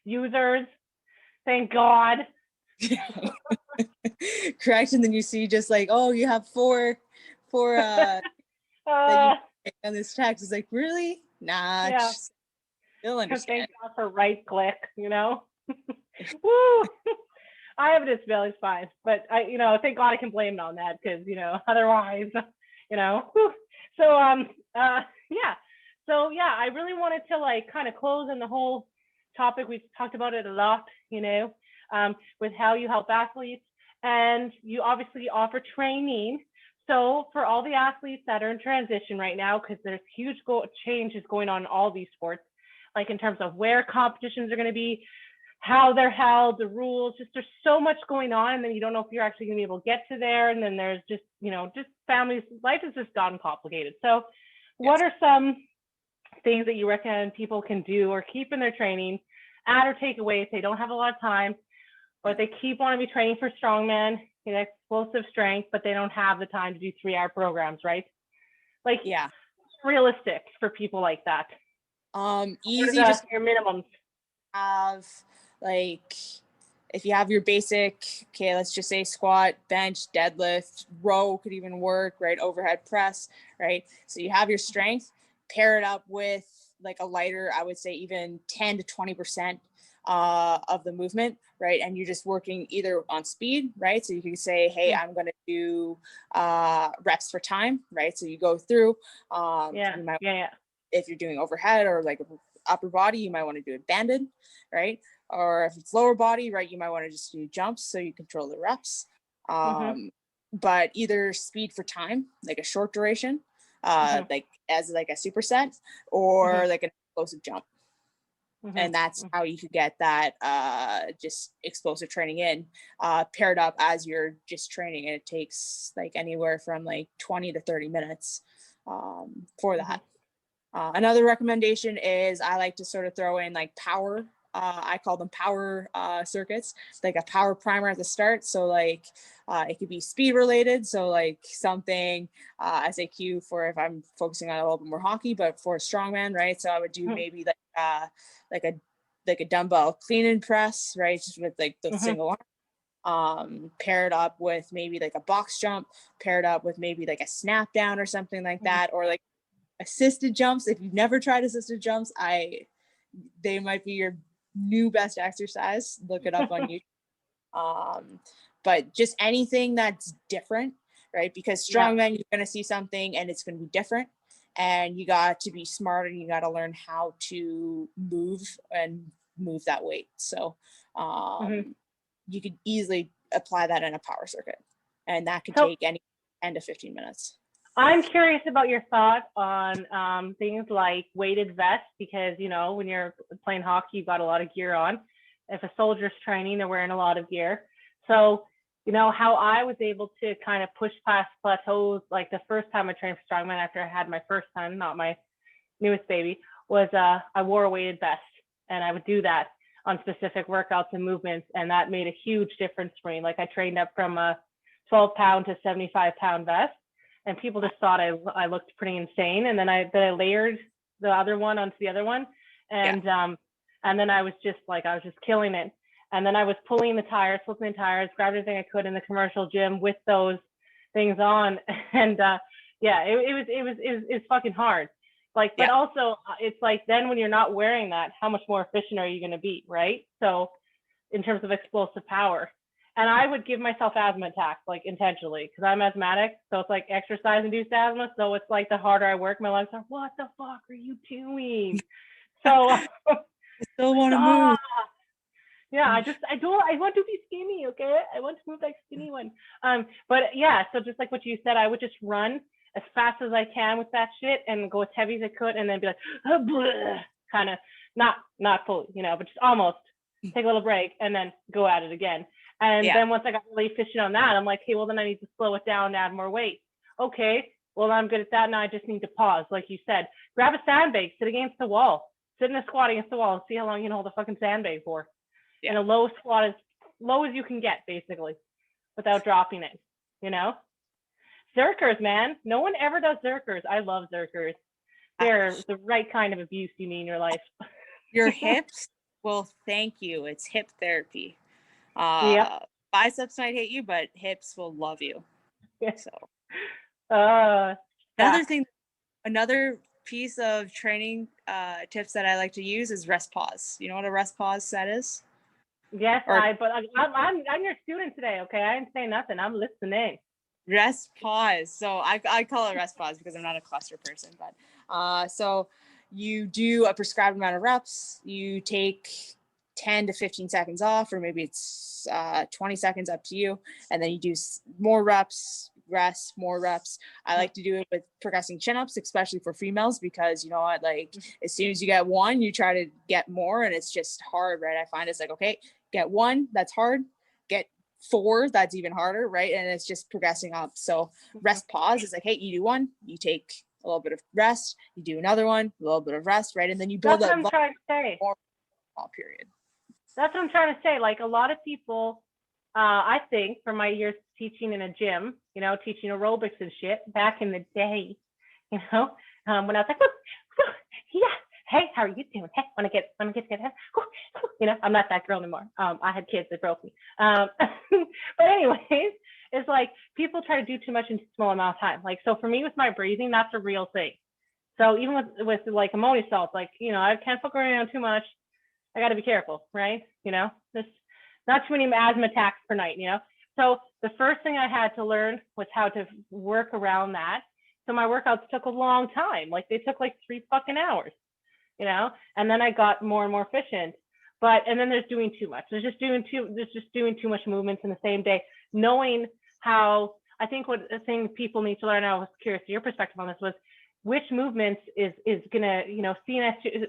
users. Thank God. Correct. And then you see just like, oh, you have four that you make on this text. It's like, really? Nah. Yeah. Still understand. Thank God for right click, Woo! I have a disability, it's fine. But thank God I can blame it on that because, otherwise, So yeah. So yeah, I really wanted to like kind of close in the whole topic. We've talked about it a lot, with how you help athletes, and you obviously offer training. So for all the athletes that are in transition right now, because there's huge changes going on in all these sports, like in terms of where competitions are going to be, how they're held, the rules, just there's so much going on, and then you don't know if you're actually going to be able to get to there, and then there's just, just families, life has just gotten complicated. So what are some things that you recommend people can do or keep in their training, add or take away if they don't have a lot of time, or if they keep wanting to be training for strongman, explosive strength, but they don't have the time to do 3-hour programs, right? Like, yeah, realistic for people like that. Easy, just your minimums. Have like, if you have your basic, okay, let's just say squat, bench, deadlift, row could even work, right? Overhead press, right? So you have your strength, pair it up with like a lighter, I would say even 10 to 20% of the movement, right? And you're just working either on speed, right? So you can say, hey, I'm going to do reps for time, right? So you go through, if you're doing overhead or like upper body, you might want to do it banded, right? Or if it's lower body, right, you might want to just do jumps so you control the reps. But either speed for time, like a short duration, like as like a superset, or like an explosive jump. And that's how you could get that just explosive training in, paired up as you're just training. And it takes like anywhere from like 20 to 30 minutes for that. Another recommendation is I like to sort of throw in like power. I call them power circuits, like a power primer at the start. So like it could be speed related. So like something SAQ for if I'm focusing on a little bit more hockey, but for a strongman, right? So I would do maybe like a dumbbell clean and press, right? Just with like the single arm. Paired up with maybe like a box jump, paired up with maybe like a snap down or something like that, or like assisted jumps. If you've never tried assisted jumps, they might be your new best exercise. Look it up on YouTube. But just anything that's different, right? Because Yeah. strongman, you're going to see something and it's going to be different, and you got to be smart and you got to learn how to move that weight. So you could easily apply that in a power circuit, and that could So take any 10 to 15 minutes. I'm curious about your thought on things like weighted vests, because, you know, when you're playing hockey, you've got a lot of gear on. If a soldier's training, they're wearing a lot of gear. So, you know, how I was able to kind of push past plateaus, like the first time I trained for strongman after I had my first son, not my newest baby, was I wore a weighted vest, and I would do that on specific workouts and movements, and that made a huge difference for me. Like I trained up from a 12-pound to 75-pound vest, and people just thought I looked pretty insane. And then I layered the other one onto the other one, and then I was just killing it. And then I was pulling the tires, flipping the tires, grabbed everything I could in the commercial gym with those things on, and it was fucking hard. Like, but also it's like, then when you're not wearing that, how much more efficient are you going to be, right? So in terms of explosive power. And I would give myself asthma attacks, like intentionally, because I'm asthmatic. So it's like exercise-induced asthma. So it's like the harder I work, my lungs are, what the fuck are you doing? So I still want to move. Yeah, I want to be skinny, okay? I want to move like skinny one. But yeah, so just like what you said, I would just run as fast as I can with that shit and go as heavy as I could, and then be like, kind of not fully, you know, but just almost take a little break and then go at it again. And then once I got really efficient on that, I'm like, hey, well, then I need to slow it down and add more weight. Okay, well, I'm good at that. Now I just need to pause. Like you said, grab a sandbag, sit against the wall, sit in a squat against the wall, and see how long you can hold a fucking sandbag for. And a low squat, as low as you can get, basically, without dropping it, you know? Zerkers, man. No one ever does Zerkers. I love Zerkers. They're the right kind of abuse you need in your life. Your hips will thank you. It's hip therapy. Biceps might hate you, but hips will love you. So another piece of training tips that I like to use is rest pause. You know what a rest pause set is? Yes, I'm your student today, okay? I didn't say nothing. I'm listening. Rest pause. So I call it rest pause because I'm not a cluster person, but so you do a prescribed amount of reps, you take 10 to 15 seconds off, or maybe it's 20 seconds, up to you, and then you do more reps, rest, more reps. I like to do it with progressing chin-ups, especially for females, because you know what, like as soon as you get one, you try to get more, and it's just hard, right? I find it's like, okay, get one, that's hard, get 4, that's even harder, right? And it's just progressing up. So rest pause is like, hey, you do one, you take a little bit of rest, you do another one, a little bit of rest, right? And then you build That's what I'm trying to say. Period. That's what I'm trying to say. Like a lot of people, I think from my years teaching in a gym, you know, teaching aerobics and shit back in the day, you know, when I was like, yeah, hey, how are you doing? Hey, wanna get together? You know, I'm not that girl anymore. I had kids that broke me. But anyways, it's like people try to do too much in a small amount of time. Like, so for me with my breathing, that's a real thing. So even with like ammonia salts, like, you know, I can't fuck around too much. I got to be careful, right? You know, there's not too many asthma attacks per night, you know? So the first thing I had to learn was how to work around that. So my workouts took a long time. Like they took like 3 fucking hours, you know? And then I got more and more efficient. And then there's doing too much. There's just doing too much movements in the same day. Knowing how, I think what the thing people need to learn, I was curious to your perspective on this, was which movements is gonna, you know,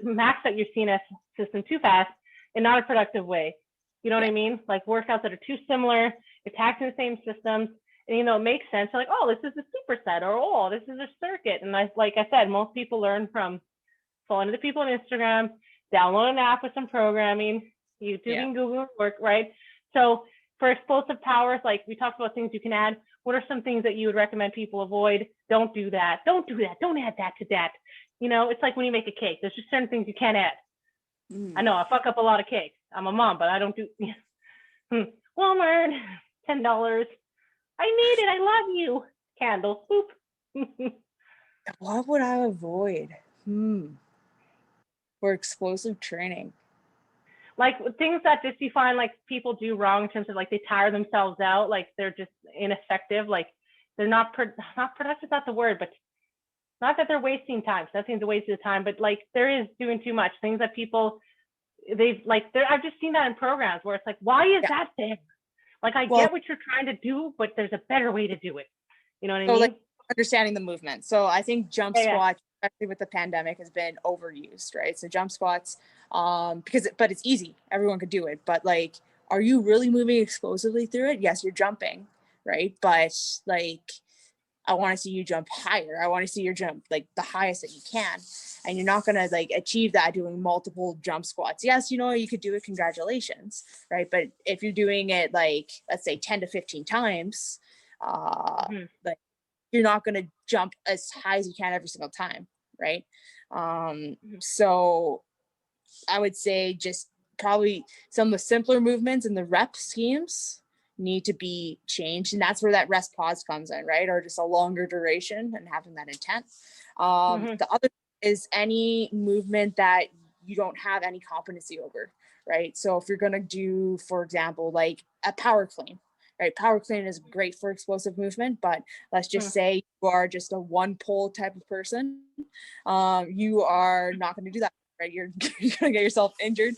max out your CNS system too fast in not a productive way. You know what I mean? Like workouts that are too similar, you're taxing the same systems, and you know, it makes sense. You're like, oh, this is a superset, or oh, this is a circuit. And like I said, most people learn from following the people on Instagram, download an app with some programming, YouTube and Google work, right? So for explosive powers, like we talked about things you can add. What are some things that you would recommend people avoid? Don't do that. Don't add that to that. You know, it's like when you make a cake, there's just certain things you can't add. I know I fuck up a lot of cakes. I'm a mom, but I don't do Walmart, $10. I need it. I love you. Candles. Boop. What would I avoid? For explosive training. like things that just you find like people do wrong in terms of like they tire themselves out, like they're just ineffective, like they're not productive, not the word, but not that they're wasting time. Nothing's a waste of time, but like there is doing too much things that people I've just seen that in programs where it's like, why is that there? Like I get what you're trying to do, but there's a better way to do it. You know what I mean? Like understanding the movement. So I think jump squat, especially with the pandemic, has been overused, right? So jump squats, but it's easy. Everyone could do it. But like, are you really moving explosively through it? Yes, you're jumping, right? But like, I want to see you jump higher. I want to see your jump like the highest that you can. And you're not going to like achieve that doing multiple jump squats. Yes, you know, you could do it. Congratulations. Right. But if you're doing it like, let's say 10 to 15 times, like you're not going to jump as high as you can every single time. Right. So I would say just probably some of the simpler movements and the rep schemes need to be changed, and that's where that rest pause comes in, right? Or just a longer duration and having that intent. The other is any movement that you don't have any competency over, right? So if you're going to do, for example, like a power clean, right? Power clean is great for explosive movement, but let's just say you are just a one pole type of person. You are not going to do that, right? You're going to get yourself injured.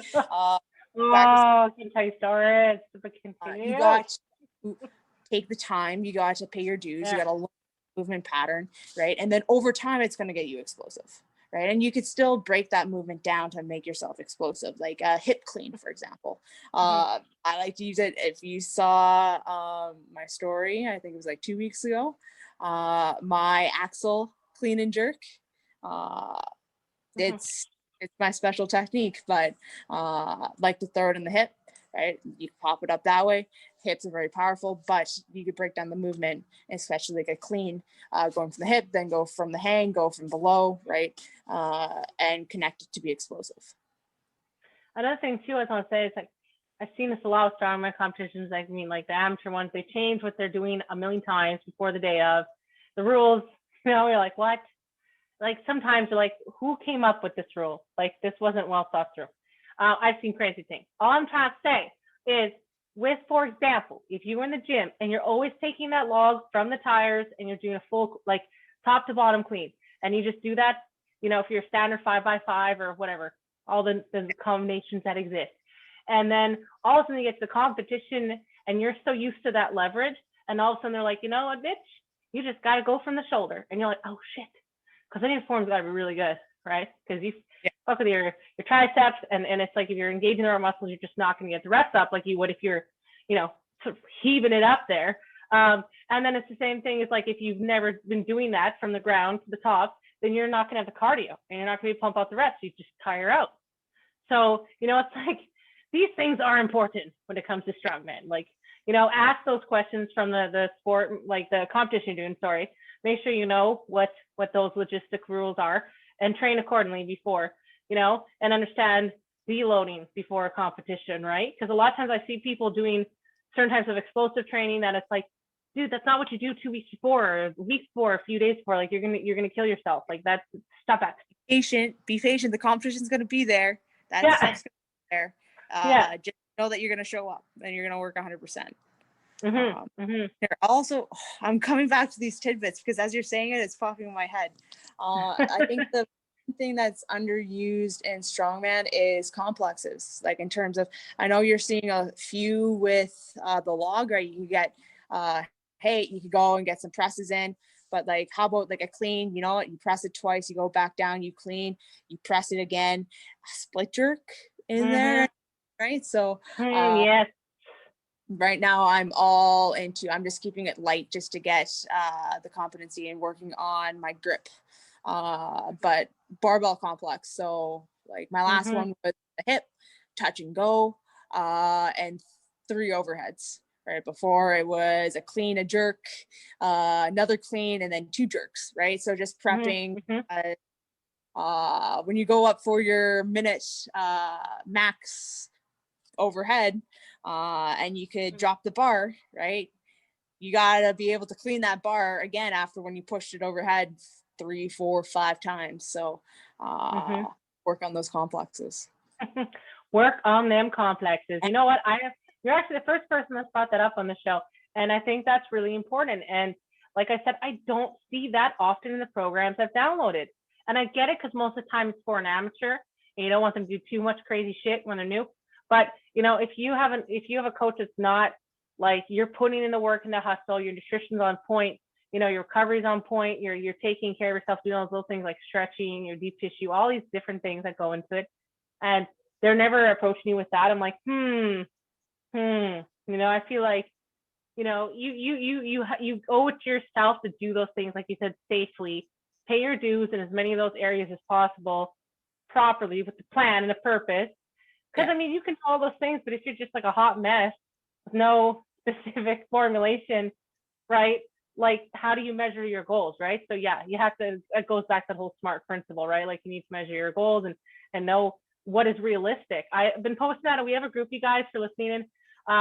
Can tell you stories. You got to take the time. You got to pay your dues. You got to learn movement pattern, right? And then over time, it's going to get you explosive, right? And you could still break that movement down to make yourself explosive, like a hip clean, for example. I like to use it. If you saw my story, I think it was like 2 weeks ago, my axle clean and jerk. It's my special technique, but like to throw it in the hip, right? You can pop it up that way. Hips are very powerful, but you could break down the movement, especially like a clean, going from the hip, then go from the hang, go from below, right? And connect it to be explosive. Another thing too, I was want to say is like, I've seen this a lot with strongman competitions. I mean, like the amateur ones, they change what they're doing a million times before the day of. The rules, you know, you're like, what? Like sometimes you're like, who came up with this rule? Like this wasn't well thought through. I've seen crazy things. All I'm trying to say is with, for example, if you're in the gym and you're always taking that log from the tires and you're doing a full, like top to bottom clean, and you just do that, you know, if you're standard 5x5 or whatever, all the combinations that exist. And then all of a sudden you get to the competition and you're so used to that leverage. And all of a sudden they're like, you know what, bitch, you just got to go from the shoulder. And you're like, oh shit. Because then your form's got to be really good, right? Because you fuck with your triceps, and it's like if you're engaging our muscles, you're just not going to get the reps up like you would if you're, you know, sort of heaving it up there. And then it's the same thing as like if you've never been doing that from the ground to the top, then you're not going to have the cardio, and you're not going to pump out the reps. You just tire out. So, you know, it's like these things are important when it comes to strongman. Like, you know, ask those questions from the sport, like the competition you're doing, sorry. Make sure you know what those logistic rules are and train accordingly before, you know, and understand deloading before a competition, right? Because a lot of times I see people doing certain types of explosive training that it's like, dude, that's not what you do 2 weeks before, or a week before, a few days before. Like you're gonna kill yourself. Like that's stop that. Be patient. The competition's gonna be there. That stuff's gonna be there. Just know that you're gonna show up and you're gonna work 100%. Also, I'm coming back to these tidbits because as you're saying it, it's popping in my head. I think the thing that's underused in strongman is complexes. Like in terms of, I know you're seeing a few with the log, right? You can get, hey, you could go and get some presses in, but like, how about like a clean? You know, you press it twice, you go back down, you clean, you press it again, split jerk in there, right? So yes. Right now I'm just keeping it light just to get the competency and working on my grip, but barbell complex. So like my last one was the hip, touch and go, and 3 overheads. Right before it was a clean, a jerk, another clean, and then 2 jerks. Right, so just prepping. When you go up for your minute max overhead, and you could drop the bar, right? You gotta be able to clean that bar again after when you pushed it overhead 3, 4, 5 times. So work on those complexes. Work on them complexes. You know what? You're actually the first person that's brought that up on the show. And I think that's really important. And like I said, I don't see that often in the programs I've downloaded. And I get it because most of the time it's for an amateur and you don't want them to do too much crazy shit when they're new. But if you have a coach that's not like, you're putting in the work and the hustle, your nutrition's on point, your recovery's on point, you're taking care of yourself, doing those little things like stretching, your deep tissue, all these different things that go into it. And they're never approaching you with that. I'm like, I feel like, you owe it to yourself to do those things, like you said, safely, pay your dues in as many of those areas as possible, properly, with the plan and the purpose. Because you can do all those things, but if you're just like a hot mess with no specific formulation, right? Like, how do you measure your goals, right? So you have to, it goes back to the whole SMART principle, right? Like, you need to measure your goals and know what is realistic. I've been posting that, and we have a group, you guys, for listening in.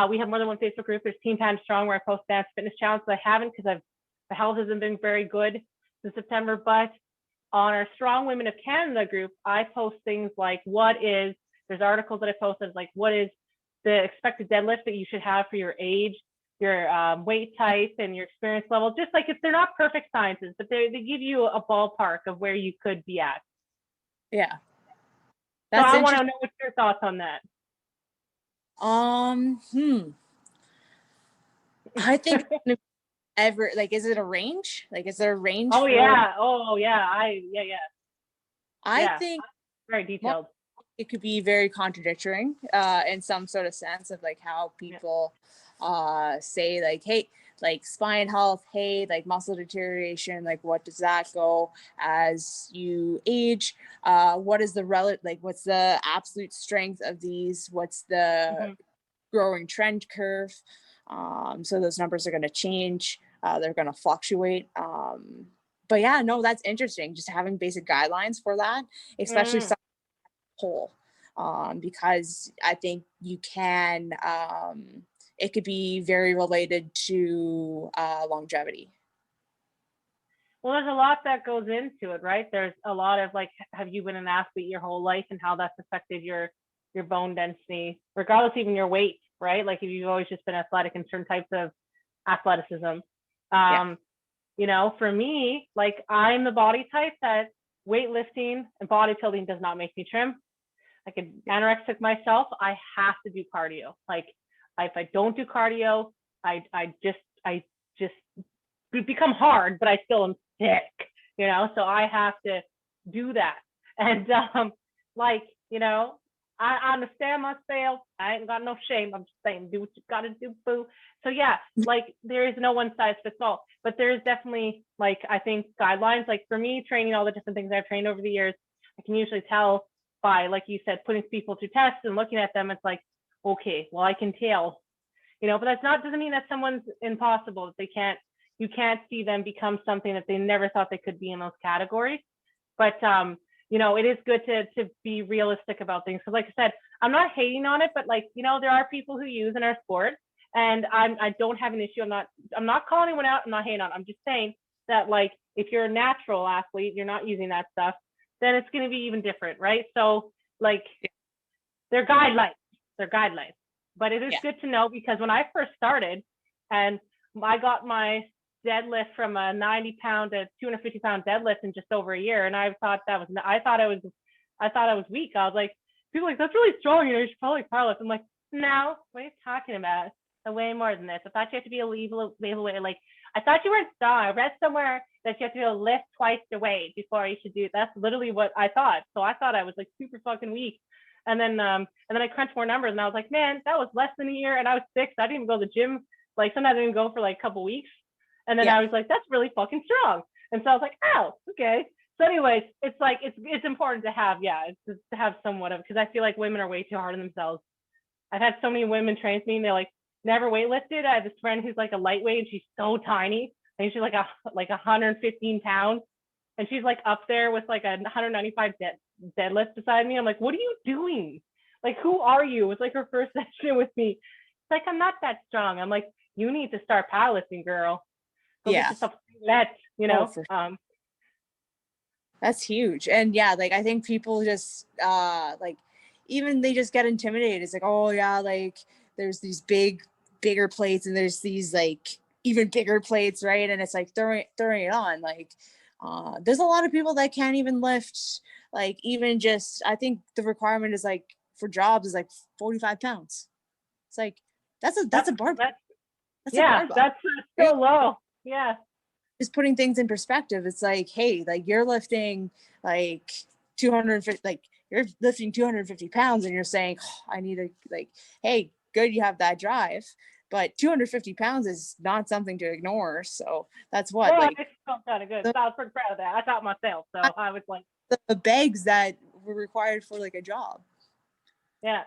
We have more than one Facebook group. There's Team Panda Strong, where I post dance fitness challenges. I haven't, because the health hasn't been very good since September, but on our Strong Women of Canada group, I post things like there's articles that I posted, like, what is the expected deadlift that you should have for your age, your weight type, and your experience level. Just like, if they're not perfect sciences, but they give you a ballpark of where you could be at. Yeah. So I want to know what's your thoughts on that. I think is it a range? Like, is there a range? I think very detailed. It could be very contradictory in some sort of sense of like how people say like, hey, like spine health, hey, like muscle deterioration, like what does that go as you age? What is what's the absolute strength of these? What's the growing trend curve? So those numbers are going to change. They're going to fluctuate. But yeah, no, that's interesting. Just having basic guidelines for that, especially whole, because I think you can, it could be very related to longevity. Well, there's a lot that goes into it, right? There's a lot of like, have you been an athlete your whole life and how that's affected your bone density, regardless even your weight, right? Like, if you've always just been athletic in certain types of athleticism. For me, like, I'm the body type that weightlifting and bodybuilding does not make me trim. I could anorexic myself. I have to do cardio. Like, if I don't do cardio, I just become hard, but I still am sick, so I have to do that. And I understand my fail. I ain't got no shame. I'm just saying, do what you gotta do, boo. So like, there is no one size fits all, but there is definitely, like, I think guidelines. Like, for me, training all the different things I've trained over the years, I can usually tell by, like you said, putting people through tests and looking at them. It's like, okay, well, I can tell, but doesn't mean that someone's impossible, that you can't see them become something that they never thought they could be in those categories. But it is good to be realistic about things. Because like I said, I'm not hating on it, but like, there are people who use in our sport, and I don't have an issue. I'm not calling anyone out. I'm not hating on it. I'm just saying that, like, if you're a natural athlete, you're not using that stuff, then it's going to be even different, right? So, like, they're guidelines. But it is good to know, because when I first started, and I got my deadlift from a 90-pound to 250-pound deadlift in just over a year, and I thought I was weak. I was like, people are like, that's really strong, you should probably powerlift. I'm like, no, what are you talking about? I'm way more than this. I thought you had to be a level weight. Like, I thought you weren't strong. I read somewhere that you have to be able to lift twice the weight before you should do it. That's literally what I thought. So I thought I was like super fucking weak. And then I crunched more numbers, and I was like, man, that was less than a year, and I was 6. I didn't even go to the gym. Like, sometimes I didn't go for like a couple weeks. And then I was like, that's really fucking strong. And so I was like, oh, okay. So anyways, it's like, it's important to have, to have somewhat of, because I feel like women are way too hard on themselves. I've had so many women train me, and they're like, never weightlifted. I have this friend who's like a lightweight, and she's so tiny. I think she's like 115 pounds. And she's like up there with like a 195 deadlift beside me. I'm like, what are you doing? Like, who are you? It's like her first session with me. It's like, I'm not that strong. I'm like, you need to start powerlifting, girl. Go get yourself that's huge. And like, I think people just like, even they just get intimidated. It's like, oh yeah, like there's these bigger plates and there's these like even bigger plates, right? And it's like throwing it on. Like there's a lot of people that can't even lift, like even just, I think the requirement is like for jobs is like 45 pounds. It's like that's a barbell. That's a Yeah, barbell. that's Right? so low. Yeah. Just putting things in perspective. It's like, hey, like you're lifting like 250, like you're lifting 250 pounds and you're saying, oh, I need to, like, hey, good, you have that drive, but 250 pounds is not something to ignore. So that's what, Well, like I felt kind of good. So I was pretty proud of that. I thought myself. So I was like, the bags that were required for like a job. yeah.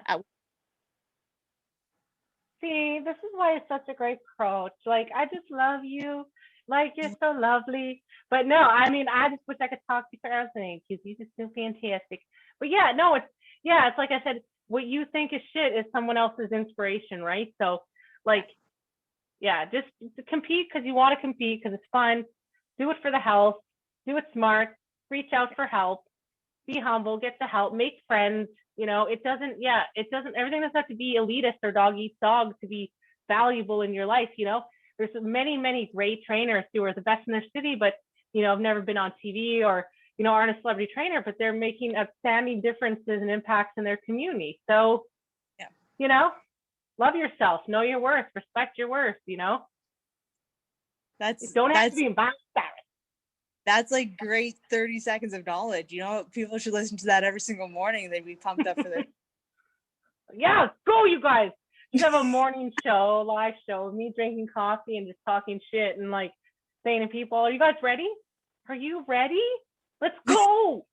See, this is why it's such a great coach. Like, I just love you. Like, you're so lovely. But no, I mean, I just wish I could talk to you for everything because you just do fantastic. But yeah, no, it's like I said, what you think is shit is someone else's inspiration, right? So, like, yeah, just compete because you want to compete because it's fun. Do it for the health. Do it smart. Reach out for help. Be humble. Get the help. Make friends. You know, it doesn't. Yeah, it doesn't. Everything doesn't have to be elitist or dog eats dog to be valuable in your life. You know, there's many great trainers who are the best in their city, but you know, have never been on TV or you know aren't a celebrity trainer, but they're making outstanding differences and impacts in their community. So, Yeah. you know, love yourself, know your worth, respect your worth, you know? You don't have to be embarrassed. That's like great 30 seconds of knowledge. You know, people should listen to that every single morning. They'd be pumped up for their Yeah, go you guys. Just have a morning show, live show of me drinking coffee and just talking shit and like saying to people, are you guys ready? Are you ready? Let's go.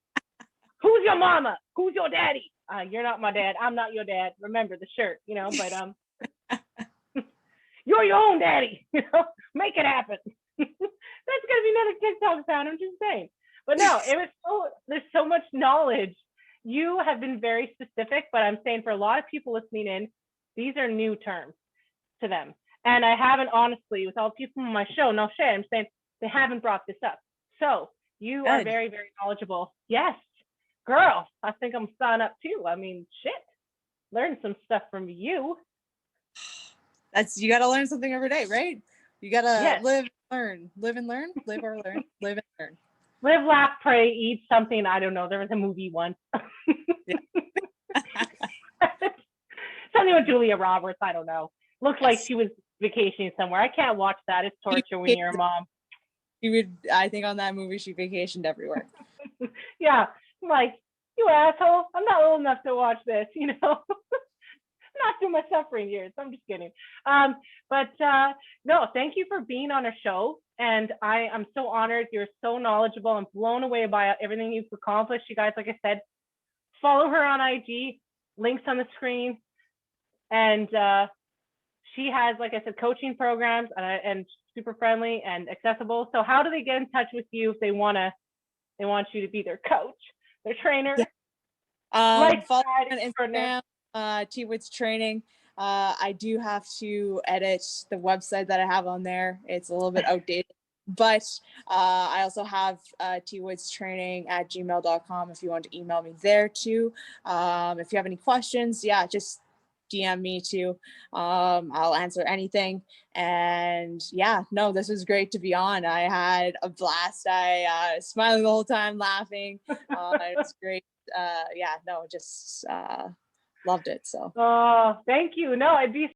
Who's your mama? Who's your daddy? You're not my dad. I'm not your dad. Remember the shirt, you know, but you're your own daddy, you know, make it happen. That's gonna be another TikTok sound. I'm just saying. But no, there's so much knowledge. You have been very specific, but I'm saying for a lot of people listening in, these are new terms to them. And I haven't honestly, with all the people on my show, no shit, I'm saying they haven't brought this up. So you are very, very knowledgeable. Yes, girl, I think I'm signing up too. I mean, shit, learn some stuff from you. You got to learn something every day, right? You got to live and learn, live or learn, live and learn. Live, laugh, pray, eat something. I don't know. There was a movie once. Something with Julia Roberts. I don't know. Looks like she was vacationing somewhere. I can't watch that. It's torture when you're a mom. I think on that movie, she vacationed everywhere. Yeah. I'm like, you asshole. I'm not old enough to watch this, you know? Not through my suffering years. I'm just kidding. But no, thank you for being on our show. And I'm so honored. You're so knowledgeable. I'm blown away by everything you've accomplished. You guys, like I said, follow her on IG, links on the screen. And she has, like I said, coaching programs and super friendly and accessible. So how do they get in touch with you if they want you to be their coach, their trainer? Yeah. Follow on Instagram, T-Woods Training. I do have to edit the website that I have on there. It's a little bit outdated, but I also have twoods.training@gmail.com if you want to email me there too. If you have any questions, yeah, just DM me too. I'll answer anything. And yeah, no, this was great to be on. I had a blast. I smiling the whole time, laughing. It was great. Yeah, no, just loved it. So oh, thank you. No, I'd be